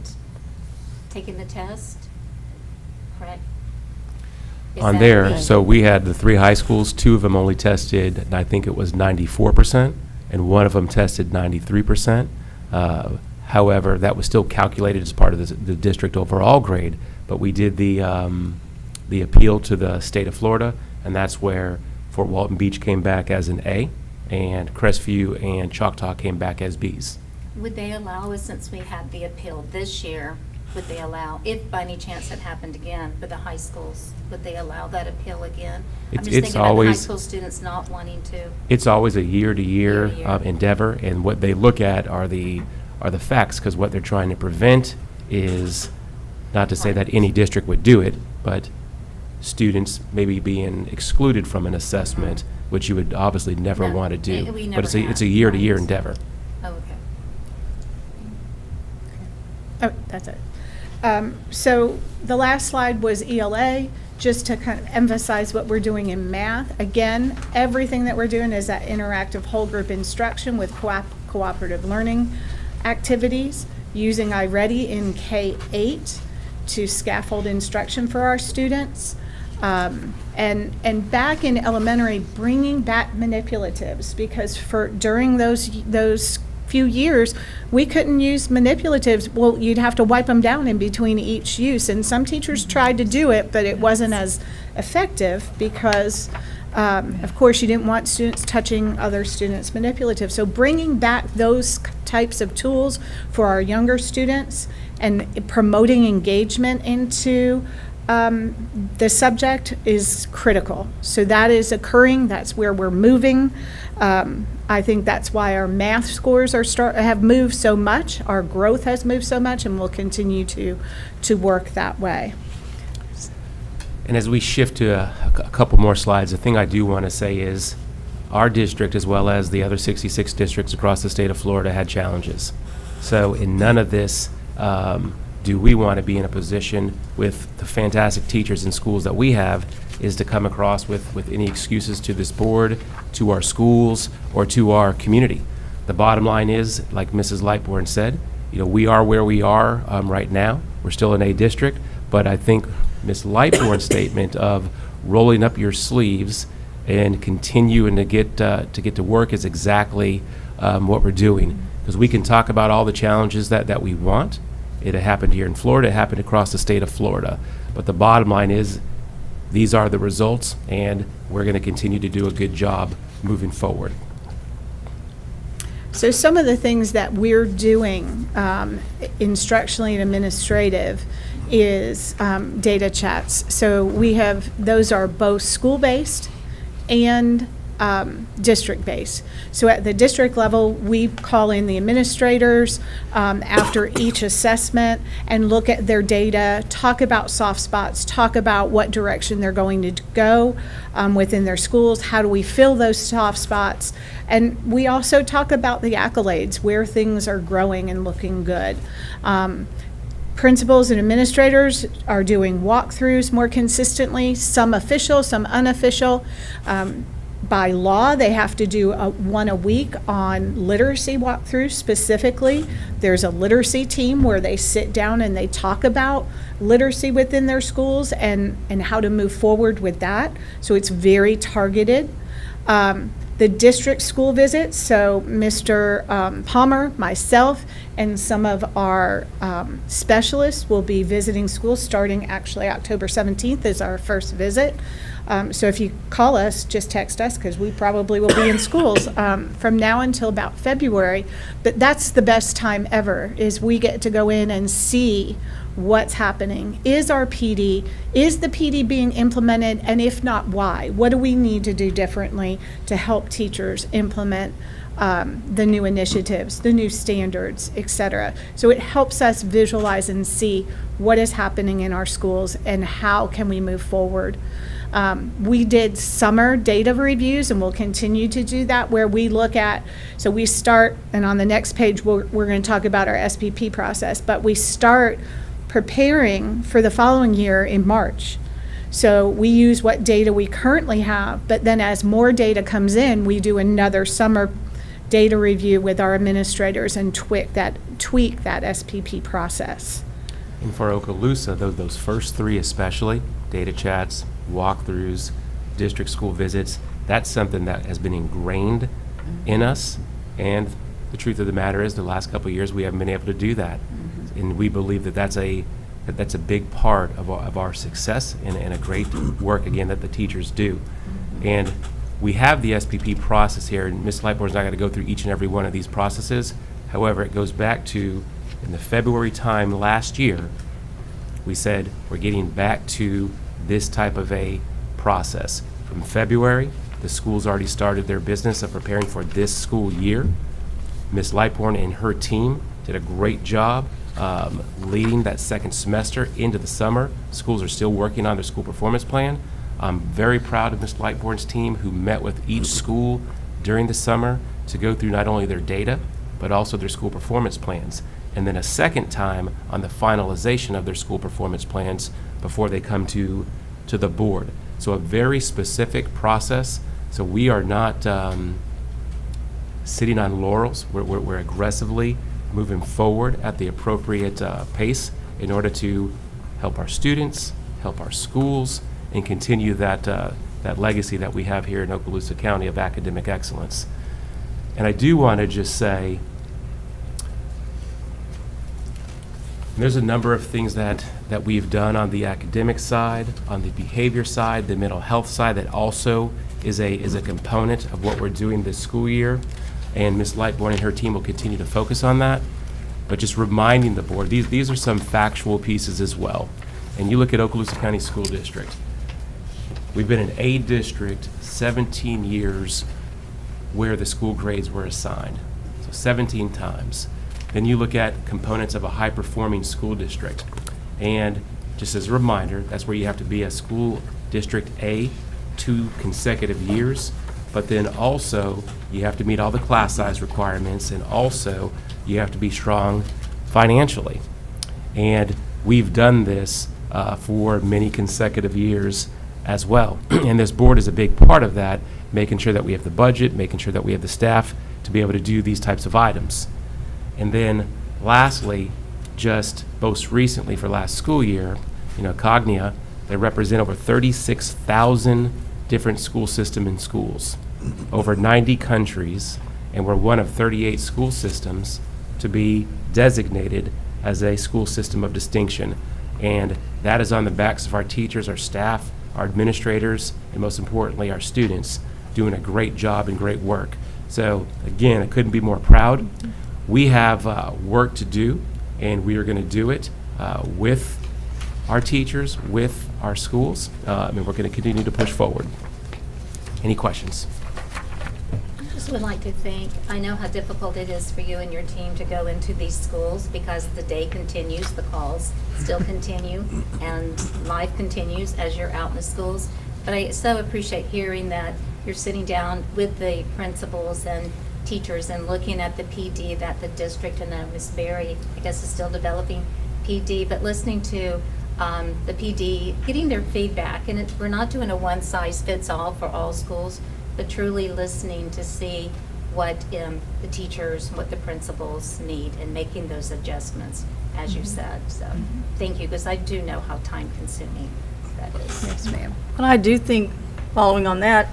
taking the test, correct? Is On that there, the- so we had the 3 high schools, 2 of them only tested, and I think it was 94%, and 1 of them tested 93%. However, that was still calculated as part of the district overall grade, but we did the appeal to the state of Florida, and that's where Fort Walton Beach came back as an A, and Crestview and Choctaw came back as Bs. Would they allow us, since we had the appeal this year, would they allow, if by any chance it happened again for the high schools, would they allow that appeal again? I'm It's just thinking about the high always- school students not wanting to. It's always a year-to-year Year-to-year. endeavor, and what they look at are the facts, because what they're trying to prevent is, not to say that any district would do it, but students maybe being excluded from an assessment, which you would obviously never No, want to do. we But it's never a have. year-to-year Right. endeavor. Oh, okay. Oh, that's it. So the last slide was ELA, just to kind of emphasize what we're doing in math. Again, everything that we're doing is that interactive whole group instruction with cooperative learning activities, using iReady in K-8 to scaffold instruction for our students. And back in elementary, bringing back manipulatives, because during those few years, we couldn't use manipulatives. Well, you'd have to wipe them down in between each use, and some teachers tried to do it, but it wasn't as effective because, of course, you didn't want students touching other students' manipulatives. So bringing back those types of tools for our younger students and promoting engagement into the subject is critical. So that is occurring. That's where we're moving. I think that's why our math scores have moved so much. Our growth has moved so much, and we'll continue to work that way. And as we shift to a couple more slides, the thing I do want to say is our district, as well as the other 66 districts across the state of Florida, had challenges. So in none of this do we want to be in a position with the fantastic teachers and schools that we have is to come across with any excuses to this board, to our schools, or to our community. The bottom line is, like Mrs. Lightborn said, we are where we are right now. We're still in a district, but I think Ms. Lightborn's statement of rolling up your sleeves and continuing to get to work is exactly what we're doing. Because we can talk about all the challenges that we want. It happened here in Florida. It happened across the state of Florida. But the bottom line is, these are the results, and we're going to continue to do a good job moving forward. So some of the things that we're doing instructionally and administrative is data chats. So those are both school-based and district-based. So at the district level, we call in the administrators after each assessment and look at their data, talk about soft spots, talk about what direction they're going to go within their schools, how do we fill those soft spots, and we also talk about the accolades, where things are growing and looking good. Principals and administrators are doing walkthroughs more consistently, some official, some unofficial. By law, they have to do one a week on literacy walkthroughs specifically. There's a literacy team where they sit down and they talk about literacy within their schools and how to move forward with that. So it's very targeted. The district school visits, so Mr. Palmer, myself, and some of our specialists will be visiting schools starting actually October 17th is our first visit. So if you call us, just text us, because we probably will be in schools from now until about February. But that's the best time ever, is we get to go in and see what's happening. Is the PD being implemented? And if not, why? What do we need to do differently to help teachers implement the new initiatives, the new standards, et cetera? So it helps us visualize and see what is happening in our schools and how can we move forward. We did summer data reviews, and we'll continue to do that, where we look at, so we start, and on the next page, we're going to talk about our SPP process, but we start preparing for the following year in March. So we use what data we currently have, but then as more data comes in, we do another summer data review with our administrators and tweak that SPP process. And for Okaloosa, those first three especially, data chats, walkthroughs, district school visits, that's something that has been ingrained in us. And the truth of the matter is, the last couple of years, we haven't been able to do that. And we believe that that's a big part of our success and a great work, again, that the teachers do. And we have the SPP process here, and Ms. Lightboard's not going to go through each and every one of these processes. However, it goes back to, in the February time last year, we said we're getting back to this type of a process. From February, the school's already started their business of preparing for this school year. Ms. Lightbourne and her team did a great job leading that second semester into the summer. Schools are still working on their school performance plan. I'm very proud of Ms. Lightbourne's team, who met with each school during the summer to go through not only their data, but also their school performance plans. And then a second time on the finalization of their school performance plans before they come to the board. So a very specific process. So we are not sitting on laurels. We're aggressively moving forward at the appropriate pace in order to help our students, help our schools, and continue that legacy that we have here in Okaloosa County of academic excellence. And I do want to just say, there's a number of things that we've done on the academic side, on the behavior side, the mental health side, that also is a component of what we're doing this school year. And Ms. Lightbourne and her team will continue to focus on that. But just reminding the board, these are some factual pieces as well. And you look at Okaloosa County School District. We've been an A district 17 years where the school grades were assigned. So 17 times. Then you look at components of a high-performing school district. And just as a reminder, that's where you have to be a school district A 2 consecutive years, but then also you have to meet all the class size requirements, and also you have to be strong financially. And we've done this for many consecutive years as well. And this board is a big part of that, making sure that we have the budget, making sure that we have the staff to be able to do these types of items. And then lastly, just most recently for last school year, Cognia, they represent over 36,000 different school systems in schools, over 90 countries, and we're one of 38 school systems to be designated as a school system of distinction. And that is on the backs of our teachers, our staff, our administrators, and most importantly, our students doing a great job and great work. So again, I couldn't be more proud. We have work to do, and we are going to do it with our teachers, with our schools, and we're going to continue to push forward. Any questions? I just would like to thank, I know how difficult it is for you and your team to go into these schools, because the day continues, the calls still continue, and life continues as you're out in the schools. But I so appreciate hearing that you're sitting down with the principals and teachers and looking at the PD that the district, and Ms. Berry, I guess, is still developing PD, but listening to the PD, getting their feedback. And we're not doing a one-size-fits-all for all schools, but truly listening to see what the teachers, what the principals need, and making those adjustments, as you said. So thank you, because I do know how time-consuming that is. Yes, ma'am. And I do think, following on that,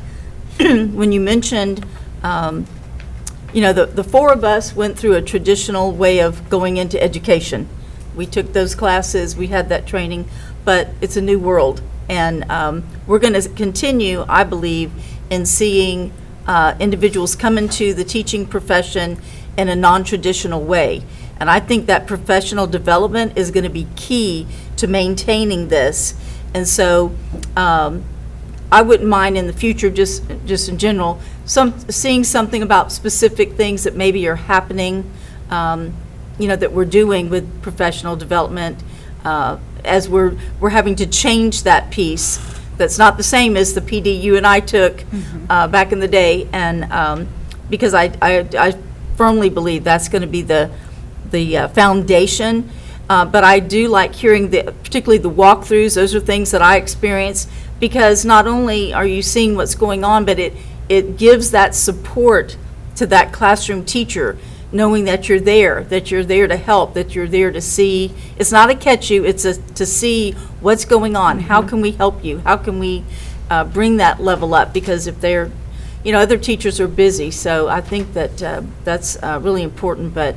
when you mentioned, the four of us went through a traditional way of going into education. We took those classes, we had that training, but it's a new world. And we're going to continue, I believe, in seeing individuals come into the teaching profession in a non-traditional way. And I think that professional development is going to be key to maintaining this. And so I wouldn't mind in the future, just in general, seeing something about specific things that maybe are happening, that we're doing with professional development, as we're having to change that piece that's not the same as the PD you and I took back in the day, and because I firmly believe that's going to be the foundation. But I do like hearing particularly the walkthroughs. Those are things that I experience, because not only are you seeing what's going on, but it gives that support to that classroom teacher, knowing that you're there to help, that you're there to see. It's not a catch you, it's to see what's going on. How can we help you? How can we bring that level up? Because if they're, other teachers are busy, so I think that that's really important. But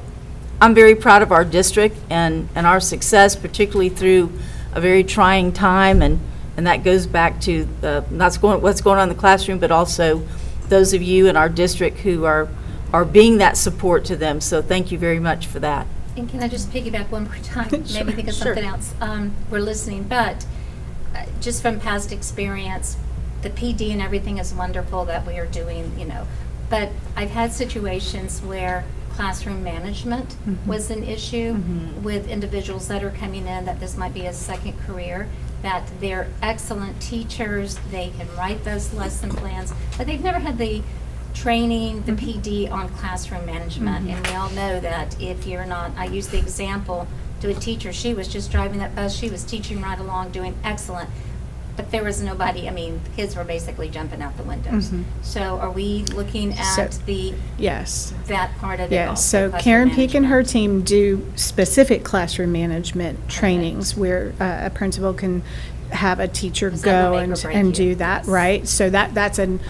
I'm very proud of our district and our success, particularly through a very trying time, and that goes back to what's going on in the classroom, but also those of you in our district who are being that support to them. So thank you very much for that. And can I just piggyback one more time? Sure, Made me think of sure. something else. We're listening, but just from past experience, the PD and everything is wonderful that we are doing, But I've had situations where classroom management was an issue with individuals that are coming in, that this might be a second career, that they're excellent teachers, they can write those lesson plans, but they've never had the training, the PD on classroom management. And we all know that if you're not, I use the example to a teacher, she was just driving that bus, she was teaching right along, doing excellent, but there was nobody, the kids were basically jumping out the windows. So are we looking at Yes. that part of it Yes, also? so classroom Karen Peak and her management? team do specific classroom management trainings where a principal can have a teacher Does that go make or break and you? do that, Yes. right? So that's an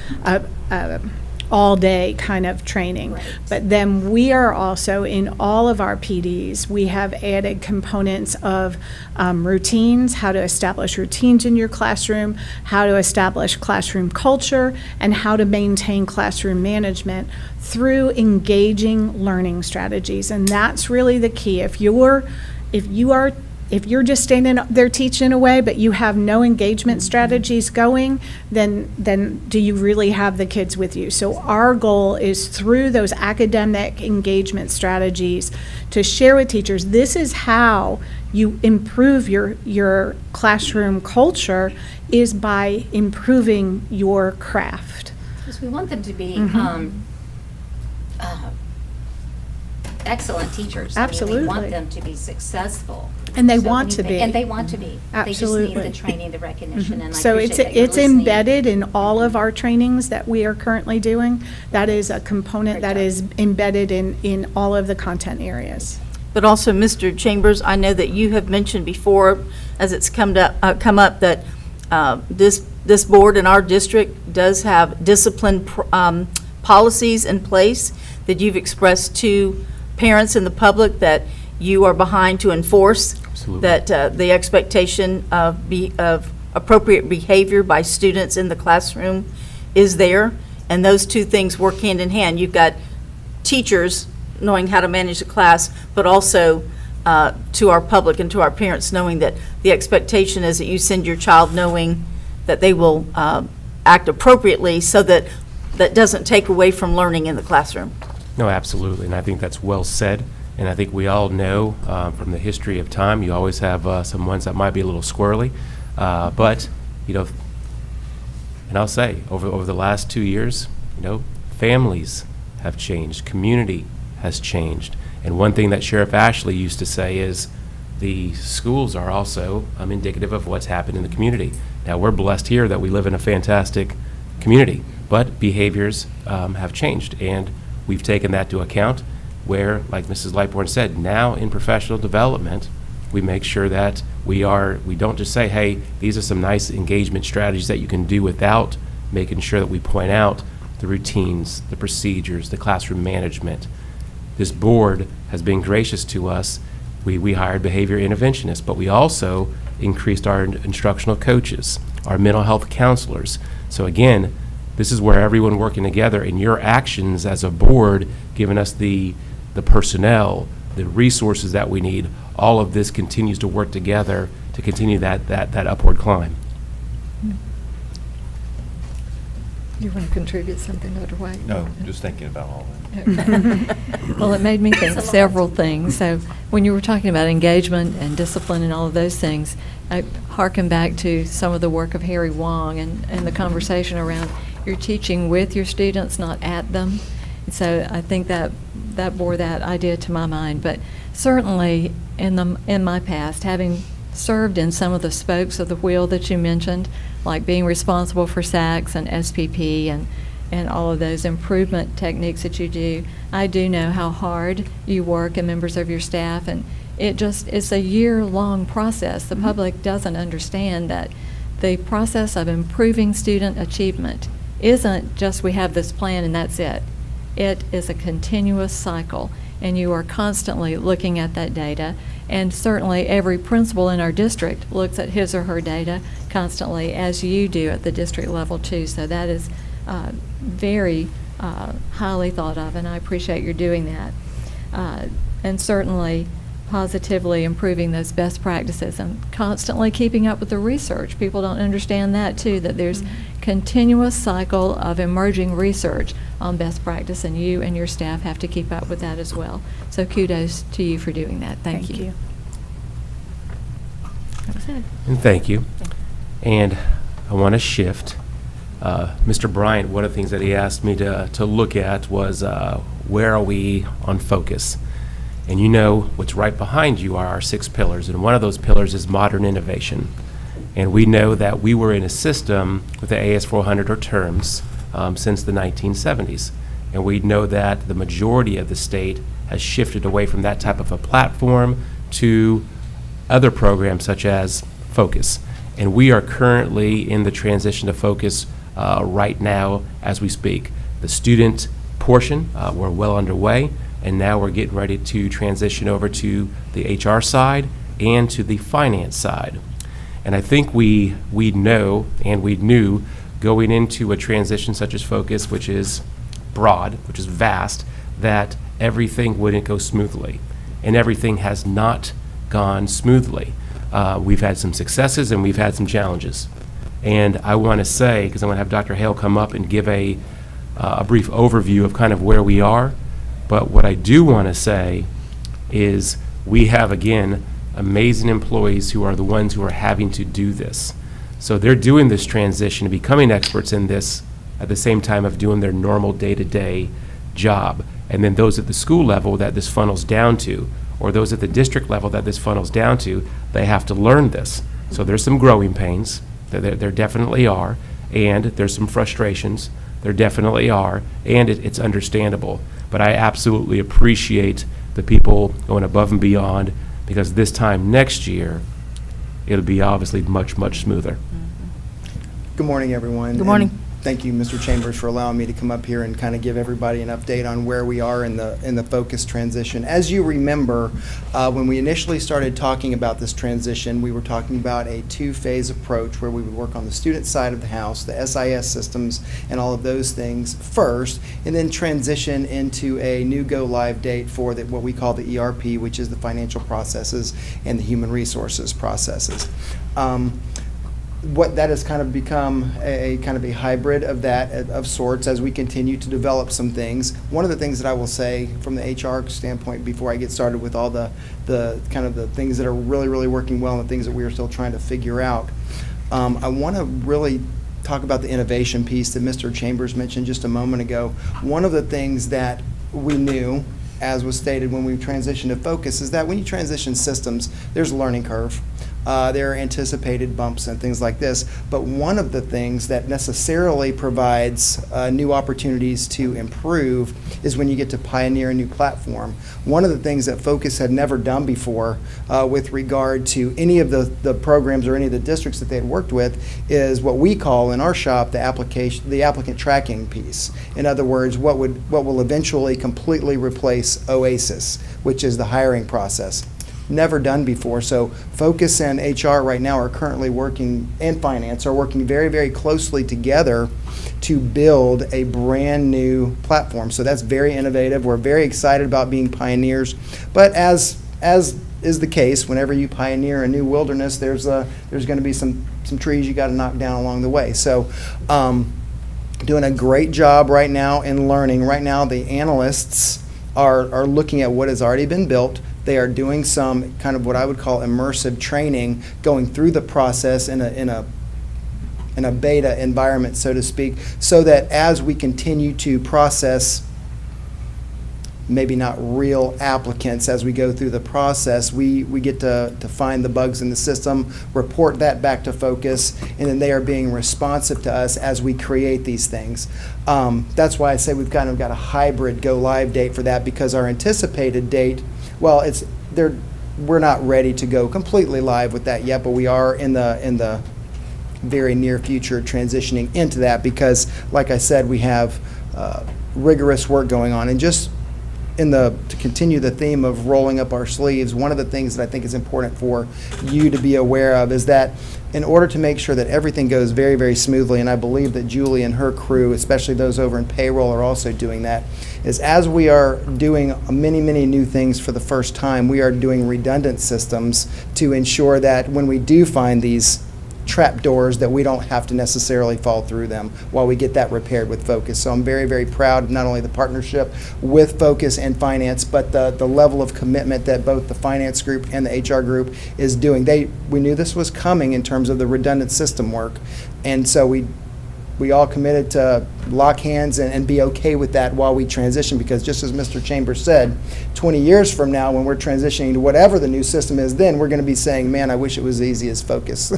all-day kind of training. Right. But then we are also, in all of our PDs, we have added components of routines, how to establish routines in your classroom, how to establish classroom culture, and how to maintain classroom management through engaging learning strategies. And that's really the key. If you're just standing there teaching away, but you have no engagement strategies going, then do you really have the kids with you? So our goal is, through those academic engagement strategies, to share with teachers, this is how you improve your classroom culture, is by improving your craft. Because we want them to be excellent teachers. We Absolutely. want them to be successful. And they So want to anything- be. And they want to be. They just Absolutely. need the training, the recognition, and I So appreciate that you're it's listening. embedded in all of our trainings that we are currently doing. That is a component Great that job. is embedded in all of the content areas. But also, Mr. Chambers, I know that you have mentioned before, as it's come up, that this board in our district does have discipline policies in place that you've expressed to parents and the public that you are behind to enforce. Absolutely. That the expectation of appropriate behavior by students in the classroom is there, and those two things work hand in hand. You've got teachers knowing how to manage the class, but also to our public and to our parents, knowing that the expectation is that you send your child knowing that they will act appropriately, so that that doesn't take away from learning in the classroom. No, absolutely, and I think that's well said. And I think we all know from the history of time, you always have some ones that might be a little squirrely. But, and I'll say, over the last 2 years, families have changed, community has changed. And one thing that Sheriff Ashley used to say is the schools are also indicative of what's happened in the community. Now, we're blessed here that we live in a fantastic community, but behaviors have changed, and we've taken that to account, where, like Mrs. Lightbourne said, now in professional development, we make sure that we don't just say, hey, these are some nice engagement strategies that you can do, without making sure that we point out the routines, the procedures, the classroom management. This board has been gracious to us. We hired behavior interventionists, but we also increased our instructional coaches, our mental health counselors. So again, this is where everyone working together, and your actions as a board, giving us the personnel, the resources that we need, all of this continues to work together to continue that upward climb. You want to contribute something, Dr. White? No, just thinking about all that. Well, it made me think It's a lot. several things. So when you were talking about engagement and discipline and all of those things, I hearken back to some of the work of Harry Wong and the conversation around you're teaching with your students, not at them. And so I think that bore that idea to my mind. But certainly in my past, having served in some of the spokes of the wheel that you mentioned, like being responsible for SACs and SPP and all of those improvement techniques that you do, I do know how hard you work and members of your staff, and it's a year-long process. The public doesn't understand that the process of improving student achievement isn't just we have this plan and that's it. It is a continuous cycle, and you are constantly looking at that data, and certainly every principal in our district looks at his or her data constantly, as you do at the district level too. So that is very highly thought of, and I appreciate your doing that. And certainly positively improving those best practices and constantly keeping up with the research. People don't understand that too, that there's continuous cycle of emerging research on best practice, and you and your staff have to keep up with that as well. So kudos to you for doing that. Thank you. That was it. And thank you. And I want to shift. Mr. Bryant, one of the things that he asked me to look at was where are we on focus? And you know what's right behind you are our 6 pillars, and one of those pillars is modern innovation. And we know that we were in a system with the AS400 or terms since the 1970s. And we know that the majority of the state has shifted away from that type of a platform to other programs such as Focus. And we are currently in the transition to Focus right now as we speak. The student portion, we're well underway, and now we're getting ready to transition over to the HR side and to the finance side. And I think we know and we knew going into a transition such as Focus, which is broad, which is vast, that everything wouldn't go smoothly. And everything has not gone smoothly. We've had some successes and we've had some challenges. And I want to say, because I want to have Dr. Hale come up and give a brief overview of kind of where we are, but what I do want to say is we have, again, amazing employees who are the ones who are having to do this. So they're doing this transition and becoming experts in this at the same time of doing their normal day-to-day job. And then those at the school level that this funnels down to, or those at the district level that this funnels down to, they have to learn this. So there's some growing pains, there definitely are, and there's some frustrations, there definitely are, and it's understandable. But I absolutely appreciate the people going above and beyond, because this time next year, it'll be obviously much, much smoother. Good morning, everyone. Good morning. And thank you, Mr. Chambers, for allowing me to come up here and kind of give everybody an update on where we are in the Focus transition. As you remember, when we initially started talking about this transition, we were talking about a 2-phase approach where we would work on the student side of the house, the SIS systems, and all of those things first, and then transition into a new go-live date for what we call the ERP, which is the financial processes and the human resources processes. What that has kind of become a kind of a hybrid of that of sorts as we continue to develop some things. One of the things that I will say from the HR standpoint before I get started with all the kind of the things that are really, really working well and the things that we are still trying to figure out, I want to really talk about the innovation piece that Mr. Chambers mentioned just a moment ago. One of the things that we knew, as was stated when we transitioned to Focus, is that when you transition systems, there's a learning curve. There are anticipated bumps and things like this, but one of the things that necessarily provides new opportunities to improve is when you get to pioneer a new platform. One of the things that Focus had never done before with regard to any of the programs or any of the districts that they had worked with is what we call in our shop the applicant tracking piece. In other words, what will eventually completely replace OASIS, which is the hiring process. Never done before. So Focus and HR right now are currently working, and finance are working very, very closely together to build a brand new platform. So that's very innovative. We're very excited about being pioneers. But as is the case, whenever you pioneer a new wilderness, there's going to be some trees you got to knock down along the way. So doing a great job right now in learning. Right now, the analysts are looking at what has already been built. They are doing some kind of what I would call immersive training, going through the process in a beta environment, so to speak, so that as we continue to process maybe not real applicants as we go through the process, we get to find the bugs in the system, report that back to Focus, and then they are being responsive to us as we create these things. That's why I say we've kind of got a hybrid go live date for that, because our anticipated date, well, we're not ready to go completely live with that yet, but we are in the very near future transitioning into that, because like I said, we have rigorous work going on. And just to continue the theme of rolling up our sleeves, one of the things that I think is important for you to be aware of is that in order to make sure that everything goes very, very smoothly, and I believe that Julie and her crew, especially those over in payroll, are also doing that, is as we are doing many, many new things for the first time, we are doing redundant systems to ensure that when we do find these trap doors, that we don't have to necessarily fall through them while we get that repaired with Focus. So I'm very, very proud of not only the partnership with Focus and Finance, but the level of commitment that both the Finance group and the HR group is doing. We knew this was coming in terms of the redundant system work, and so we all committed to lock hands and be okay with that while we transition, because just as Mr. Chambers said, 20 years from now, when we're transitioning to whatever the new system is, then we're going to be saying, man, I wish it was as easy as Focus.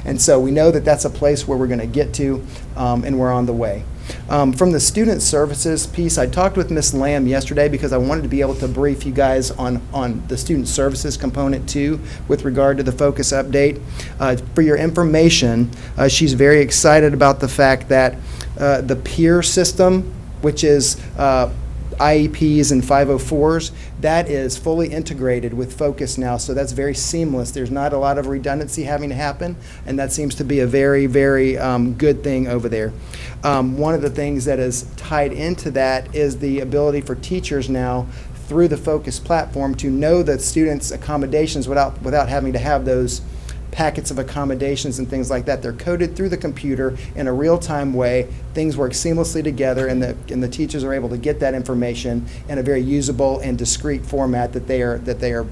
And so we know that that's a place where we're going to get to, and we're on the way. From the student services piece, I talked with Ms. Lamb yesterday because I wanted to be able to brief you guys on the student services component too, with regard to the Focus update. For your information, she's very excited about the fact that the peer system, which is IEPs and 504s, that is fully integrated with Focus now, so that's very seamless. There's not a lot of redundancy having to happen, and that seems to be a very, very good thing over there. One of the things that is tied into that is the ability for teachers now, through the Focus platform, to know that students' accommodations without having to have those packets of accommodations and things like that. They're coded through the computer in a real-time way. Things work seamlessly together, and the teachers are able to get that information in a very usable and discrete format that they are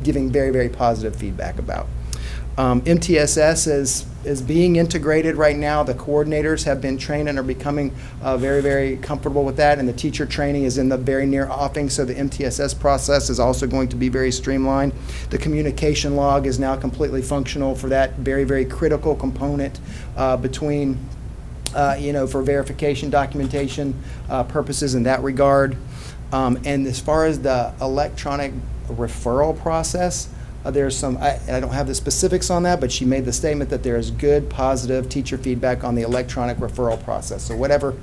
giving very, very positive feedback about. MTSS is being integrated right now. The coordinators have been trained and are becoming very, very comfortable with that, and the teacher training is in the very near offing, so the MTSS process is also going to be very streamlined. The communication log is now completely functional for that very, very critical component between, for verification documentation purposes in that regard. And as far as the electronic referral process, there's some, I don't have the specifics on that, but she made the statement that there is good, positive teacher feedback on the electronic referral process. So whatever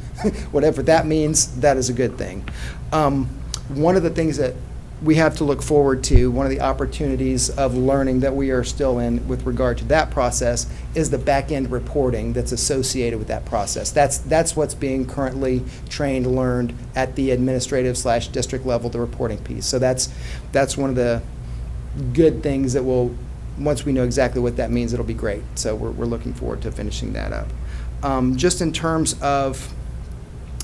that means, that is a good thing. One of the things that we have to look forward to, one of the opportunities of learning that we are still in with regard to that process, is the back-end reporting that's associated with that process. That's what's being currently learned at the administrative/district level, the reporting piece. So that's one of the good things that will, once we know exactly what that means, it'll be great. So we're looking forward to finishing that up. Just in terms of,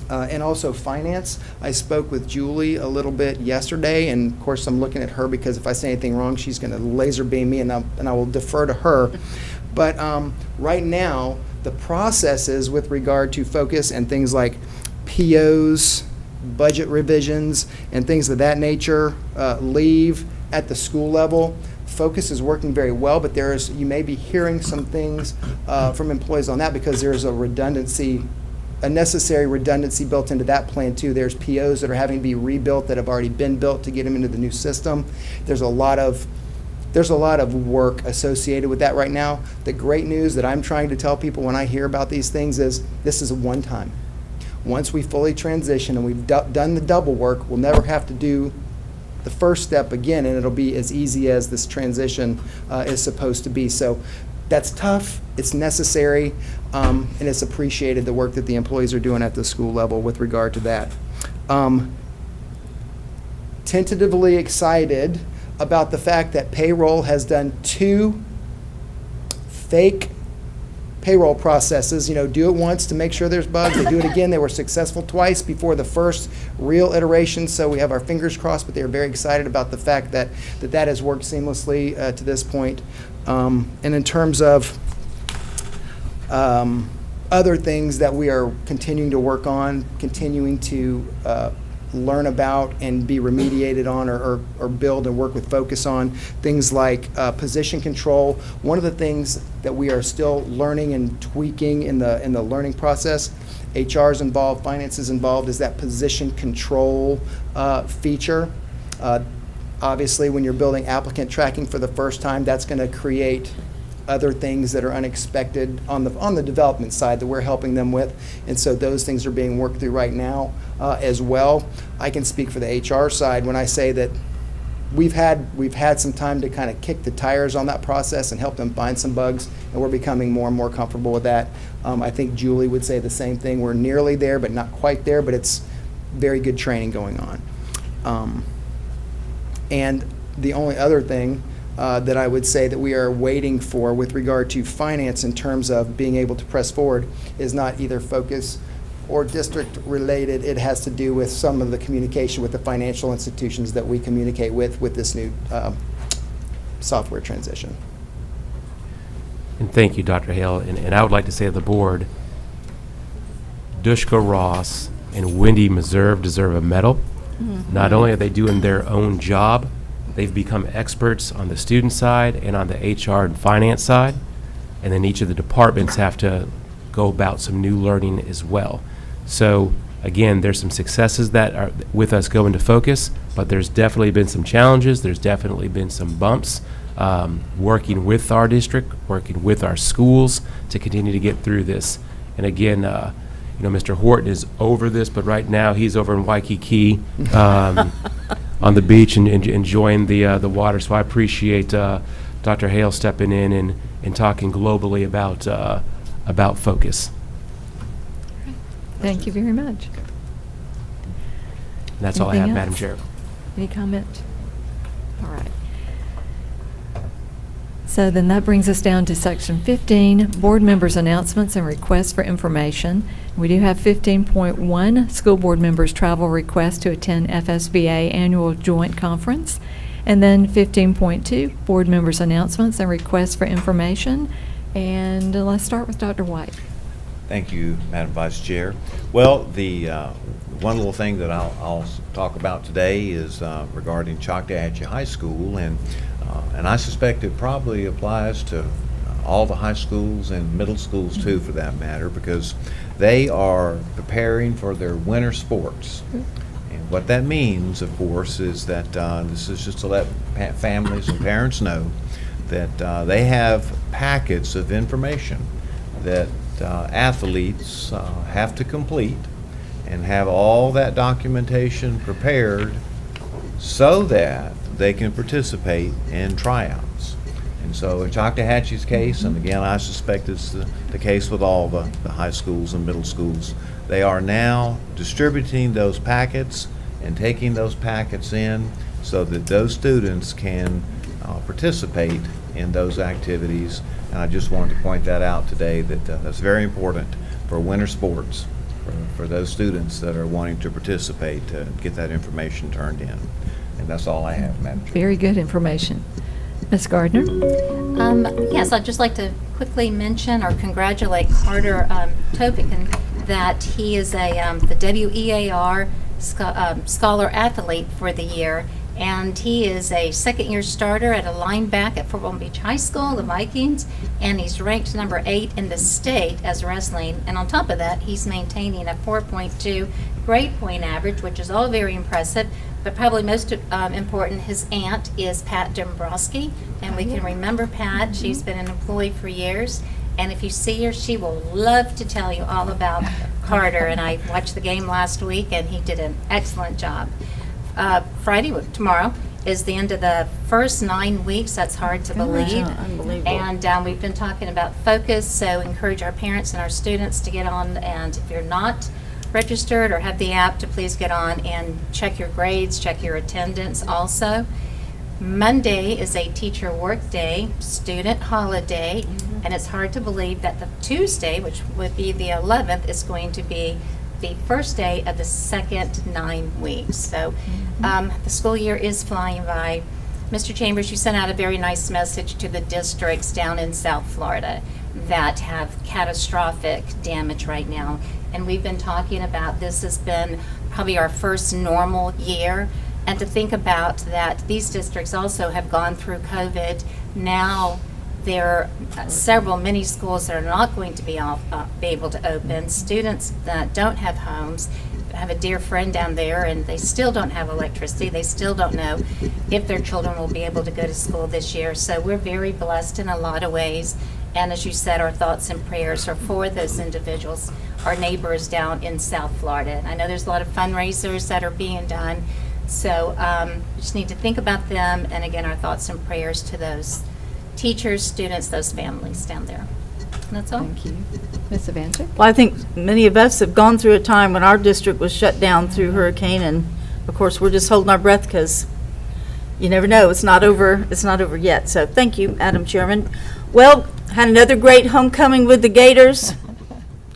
and also finance, I spoke with Julie a little bit yesterday, and of course I'm looking at her because if I say anything wrong, she's going to laser beam me, and I will defer to her. But right now, the processes with regard to Focus and things like POs, budget revisions, and things of that nature, leave at the school level, Focus is working very well, but you may be hearing some things from employees on that because there's a necessary redundancy built into that plan too. There's POs that are having to be rebuilt that have already been built to get them into the new system. There's a lot of work associated with that right now. The great news that I'm trying to tell people when I hear about these things is this is a one-time. Once we fully transition and we've done the double work, we'll never have to do the first step again, and it'll be as easy as this transition is supposed to be. So that's tough, it's necessary, and it's appreciated, the work that the employees are doing at the school level with regard to that. Tentatively excited about the fact that payroll has done 2 fake payroll processes. Do it once to make sure there's bugs. They do it again. They were successful twice before the first real iteration, so we have our fingers crossed, but they are very excited about the fact that has worked seamlessly to this point. And in terms of other things that we are continuing to work on, continuing to learn about and be remediated on or build and work with focus on, things like position control. One of the things that we are still learning and tweaking in the learning process, HR is involved, finance is involved, is that position control feature. Obviously, when you're building applicant tracking for the first time, that's going to create other things that are unexpected on the development side that we're helping them with, and so those things are being worked through right now as well. I can speak for the HR side when I say that we've had some time to kind of kick the tires on that process and help them find some bugs, and we're becoming more and more comfortable with that. I think Julie would say the same thing. We're nearly there, but not quite there, but it's very good training going on. And the only other thing that I would say that we are waiting for with regard to finance in terms of being able to press forward is not either focus or district related. It has to do with some of the communication with the financial institutions that we communicate with this new software transition. And thank you, Dr. Hale. And I would like to say to the board, Dushka Ross and Wendy Meserve deserve a medal. Not only are they doing their own job, they've become experts on the student side and on the HR and finance side, and then each of the departments have to go about some new learning as well. So again, there's some successes that are with us go into focus, but there's definitely been some challenges. There's definitely been some bumps working with our district, working with our schools to continue to get through this. And again, Mr. Horton is over this, but right now he's over in Waikiki on the beach and enjoying the water. So I appreciate Dr. Hale stepping in and talking globally about focus. Thank you very much. And that's all I have, Anything Madam else? Chair. Any comment? All right. So then that brings us down to section 15, board members' announcements and requests for information. We do have 15.1, school board members' travel request to attend FSBA annual joint conference. And then 15.2, board members' announcements and requests for information. And let's start with Dr. White. Thank you, Madam Vice Chair. Well, the one little thing that I'll talk about today is regarding Choctawhatchee High School, and I suspect it probably applies to all the high schools and middle schools too, for that matter, because they are preparing for their winter sports. And what that means, of course, is that this is just to let families and parents know that they have packets of information that athletes have to complete and have all that documentation prepared so that they can participate in tryouts. And so in Choctawhatchee's case, and again I suspect it's the case with all the high schools and middle schools, they are now distributing those packets and taking those packets in so that those students can participate in those activities. And I just wanted to point that out today, that that's very important for winter sports, for those students that are wanting to participate, to get that information turned in. And that's all I have, Madam Chair. Very good information. Ms. Gardner? Yes, I'd just like to quickly mention or congratulate Carter Topican that he is the WEAR Scholar Athlete for the year. And he is a second-year starter at a linebacker at Fort Walton Beach High School, the Vikings, and he's ranked number 8 in the state as wrestling. And on top of that, he's maintaining a 4.2 grade point average, which is all very impressive. But probably most important, his aunt is Pat Dombrowski, and we can remember Pat. She's been an employee for years, and if you see her, she will love to tell you all about Carter. And I watched the game last week, and he did an excellent job. Friday, tomorrow, is the end of the first 9 weeks. That's hard to believe. Unbelievable. And we've been talking about focus, so encourage our parents and our students to get on. And if you're not registered or have the app, to please get on and check your grades, check your attendance also. Monday is a teacher work day, student holiday, And it's hard to believe that the Tuesday, which would be the 11th, is going to be the first day of the second 9 weeks. So the school year is flying by. Mr. Chambers, you sent out a very nice message to the districts down in South Florida that have catastrophic damage right now. And we've been talking about this has been probably our first normal year. And to think about that these districts also have gone through COVID. Now there are many schools that are not going to be able to open. Students that don't have homes. I have a dear friend down there, and they still don't have electricity. They still don't know if their children will be able to go to school this year. So we're very blessed in a lot of ways. And as you said, our thoughts and prayers are for those individuals, our neighbors down in South Florida. And I know there's a lot of fundraisers that are being done. So we just need to think about them. And again, our thoughts and prayers to those teachers, students, those families down there. And that's all. Thank you. Ms. Evancho? Well, I think many of us have gone through a time when our district was shut down through hurricane, and of course, we're just holding our breath because you never know. It's not over. It's not over yet. So thank you, Madam Chairman. Well, had another great homecoming with the Gators.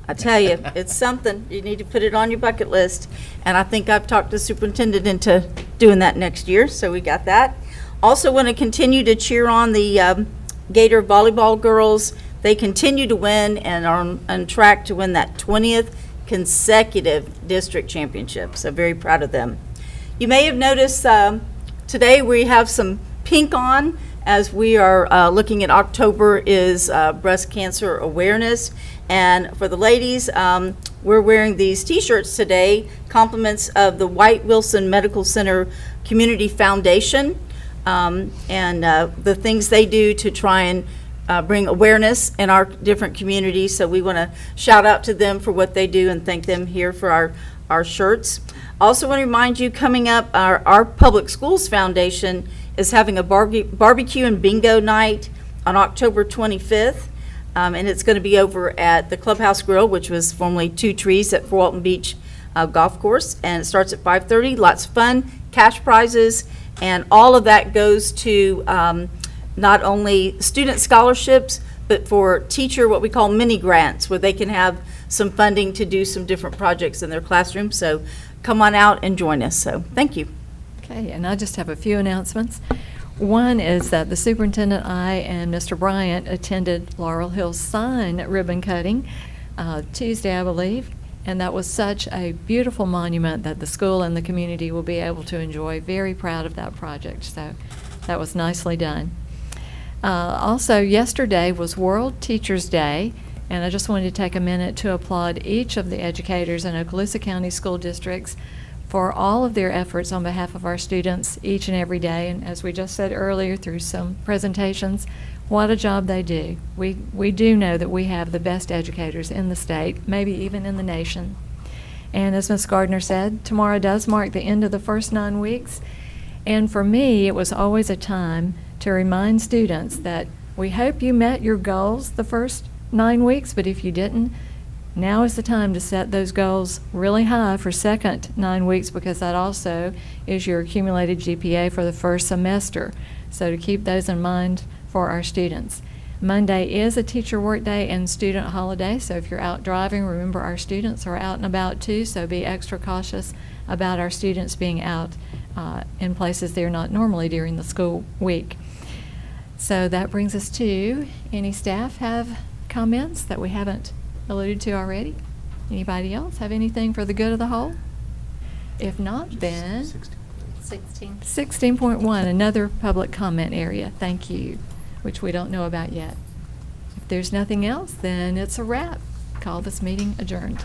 I tell you, it's something. You need to put it on your bucket list. And I think I've talked the superintendent into doing that next year, so we got that. Also want to continue to cheer on the Gator volleyball girls. They continue to win and are on track to win that 20th consecutive district championship. So very proud of them. You may have noticed today we have some pink on as we are looking at October is breast cancer awareness. And for the ladies, we're wearing these t-shirts today, compliments of the White Wilson Medical Center Community Foundation, and the things they do to try and bring awareness in our different communities. So we want to shout out to them for what they do and thank them here for our shirts. Also want to remind you, coming up, our Public Schools Foundation is having a barbecue and bingo night on October 25th. And it's going to be over at the Clubhouse Grill, which was formerly Two Trees at Fort Walton Beach Golf Course. And it starts at 5:30. Lots of fun, cash prizes, and all of that goes to not only student scholarships, but for teacher, what we call mini grants, where they can have some funding to do some different projects in their classroom. So come on out and join us. So thank you. Okay, and I just have a few announcements. One is that the superintendent, I, and Mr. Bryant attended Laurel Hill sign ribbon cutting Tuesday, I believe, and that was such a beautiful monument that the school and the community will be able to enjoy. Very proud of that project, so that was nicely done. Also, yesterday was World Teachers Day, and I just wanted to take a minute to applaud each of the educators in Okaloosa County School Districts for all of their efforts on behalf of our students each and every day. And as we just said earlier through some presentations, what a job they do. We do know that we have the best educators in the state, maybe even in the nation. And as Ms. Gardner said, tomorrow does mark the end of the first 9 weeks. And for me, it was always a time to remind students that we hope you met your goals the first 9 weeks, but if you didn't, now is the time to set those goals really high for second 9 weeks, because that also is your accumulated GPA for the first semester. So to keep those in mind for our students. Monday is a teacher work day and student holiday, so if you're out driving, remember our students are out and about too, so be extra cautious about our students being out in places they're not normally during the school week. So that brings us to, any staff have comments that we haven't alluded to already? Anybody else have anything for the good of the whole? If not, then 16.1, another public comment area. Thank you, which we don't know about yet. If there's nothing else, then it's a wrap. Call this meeting adjourned.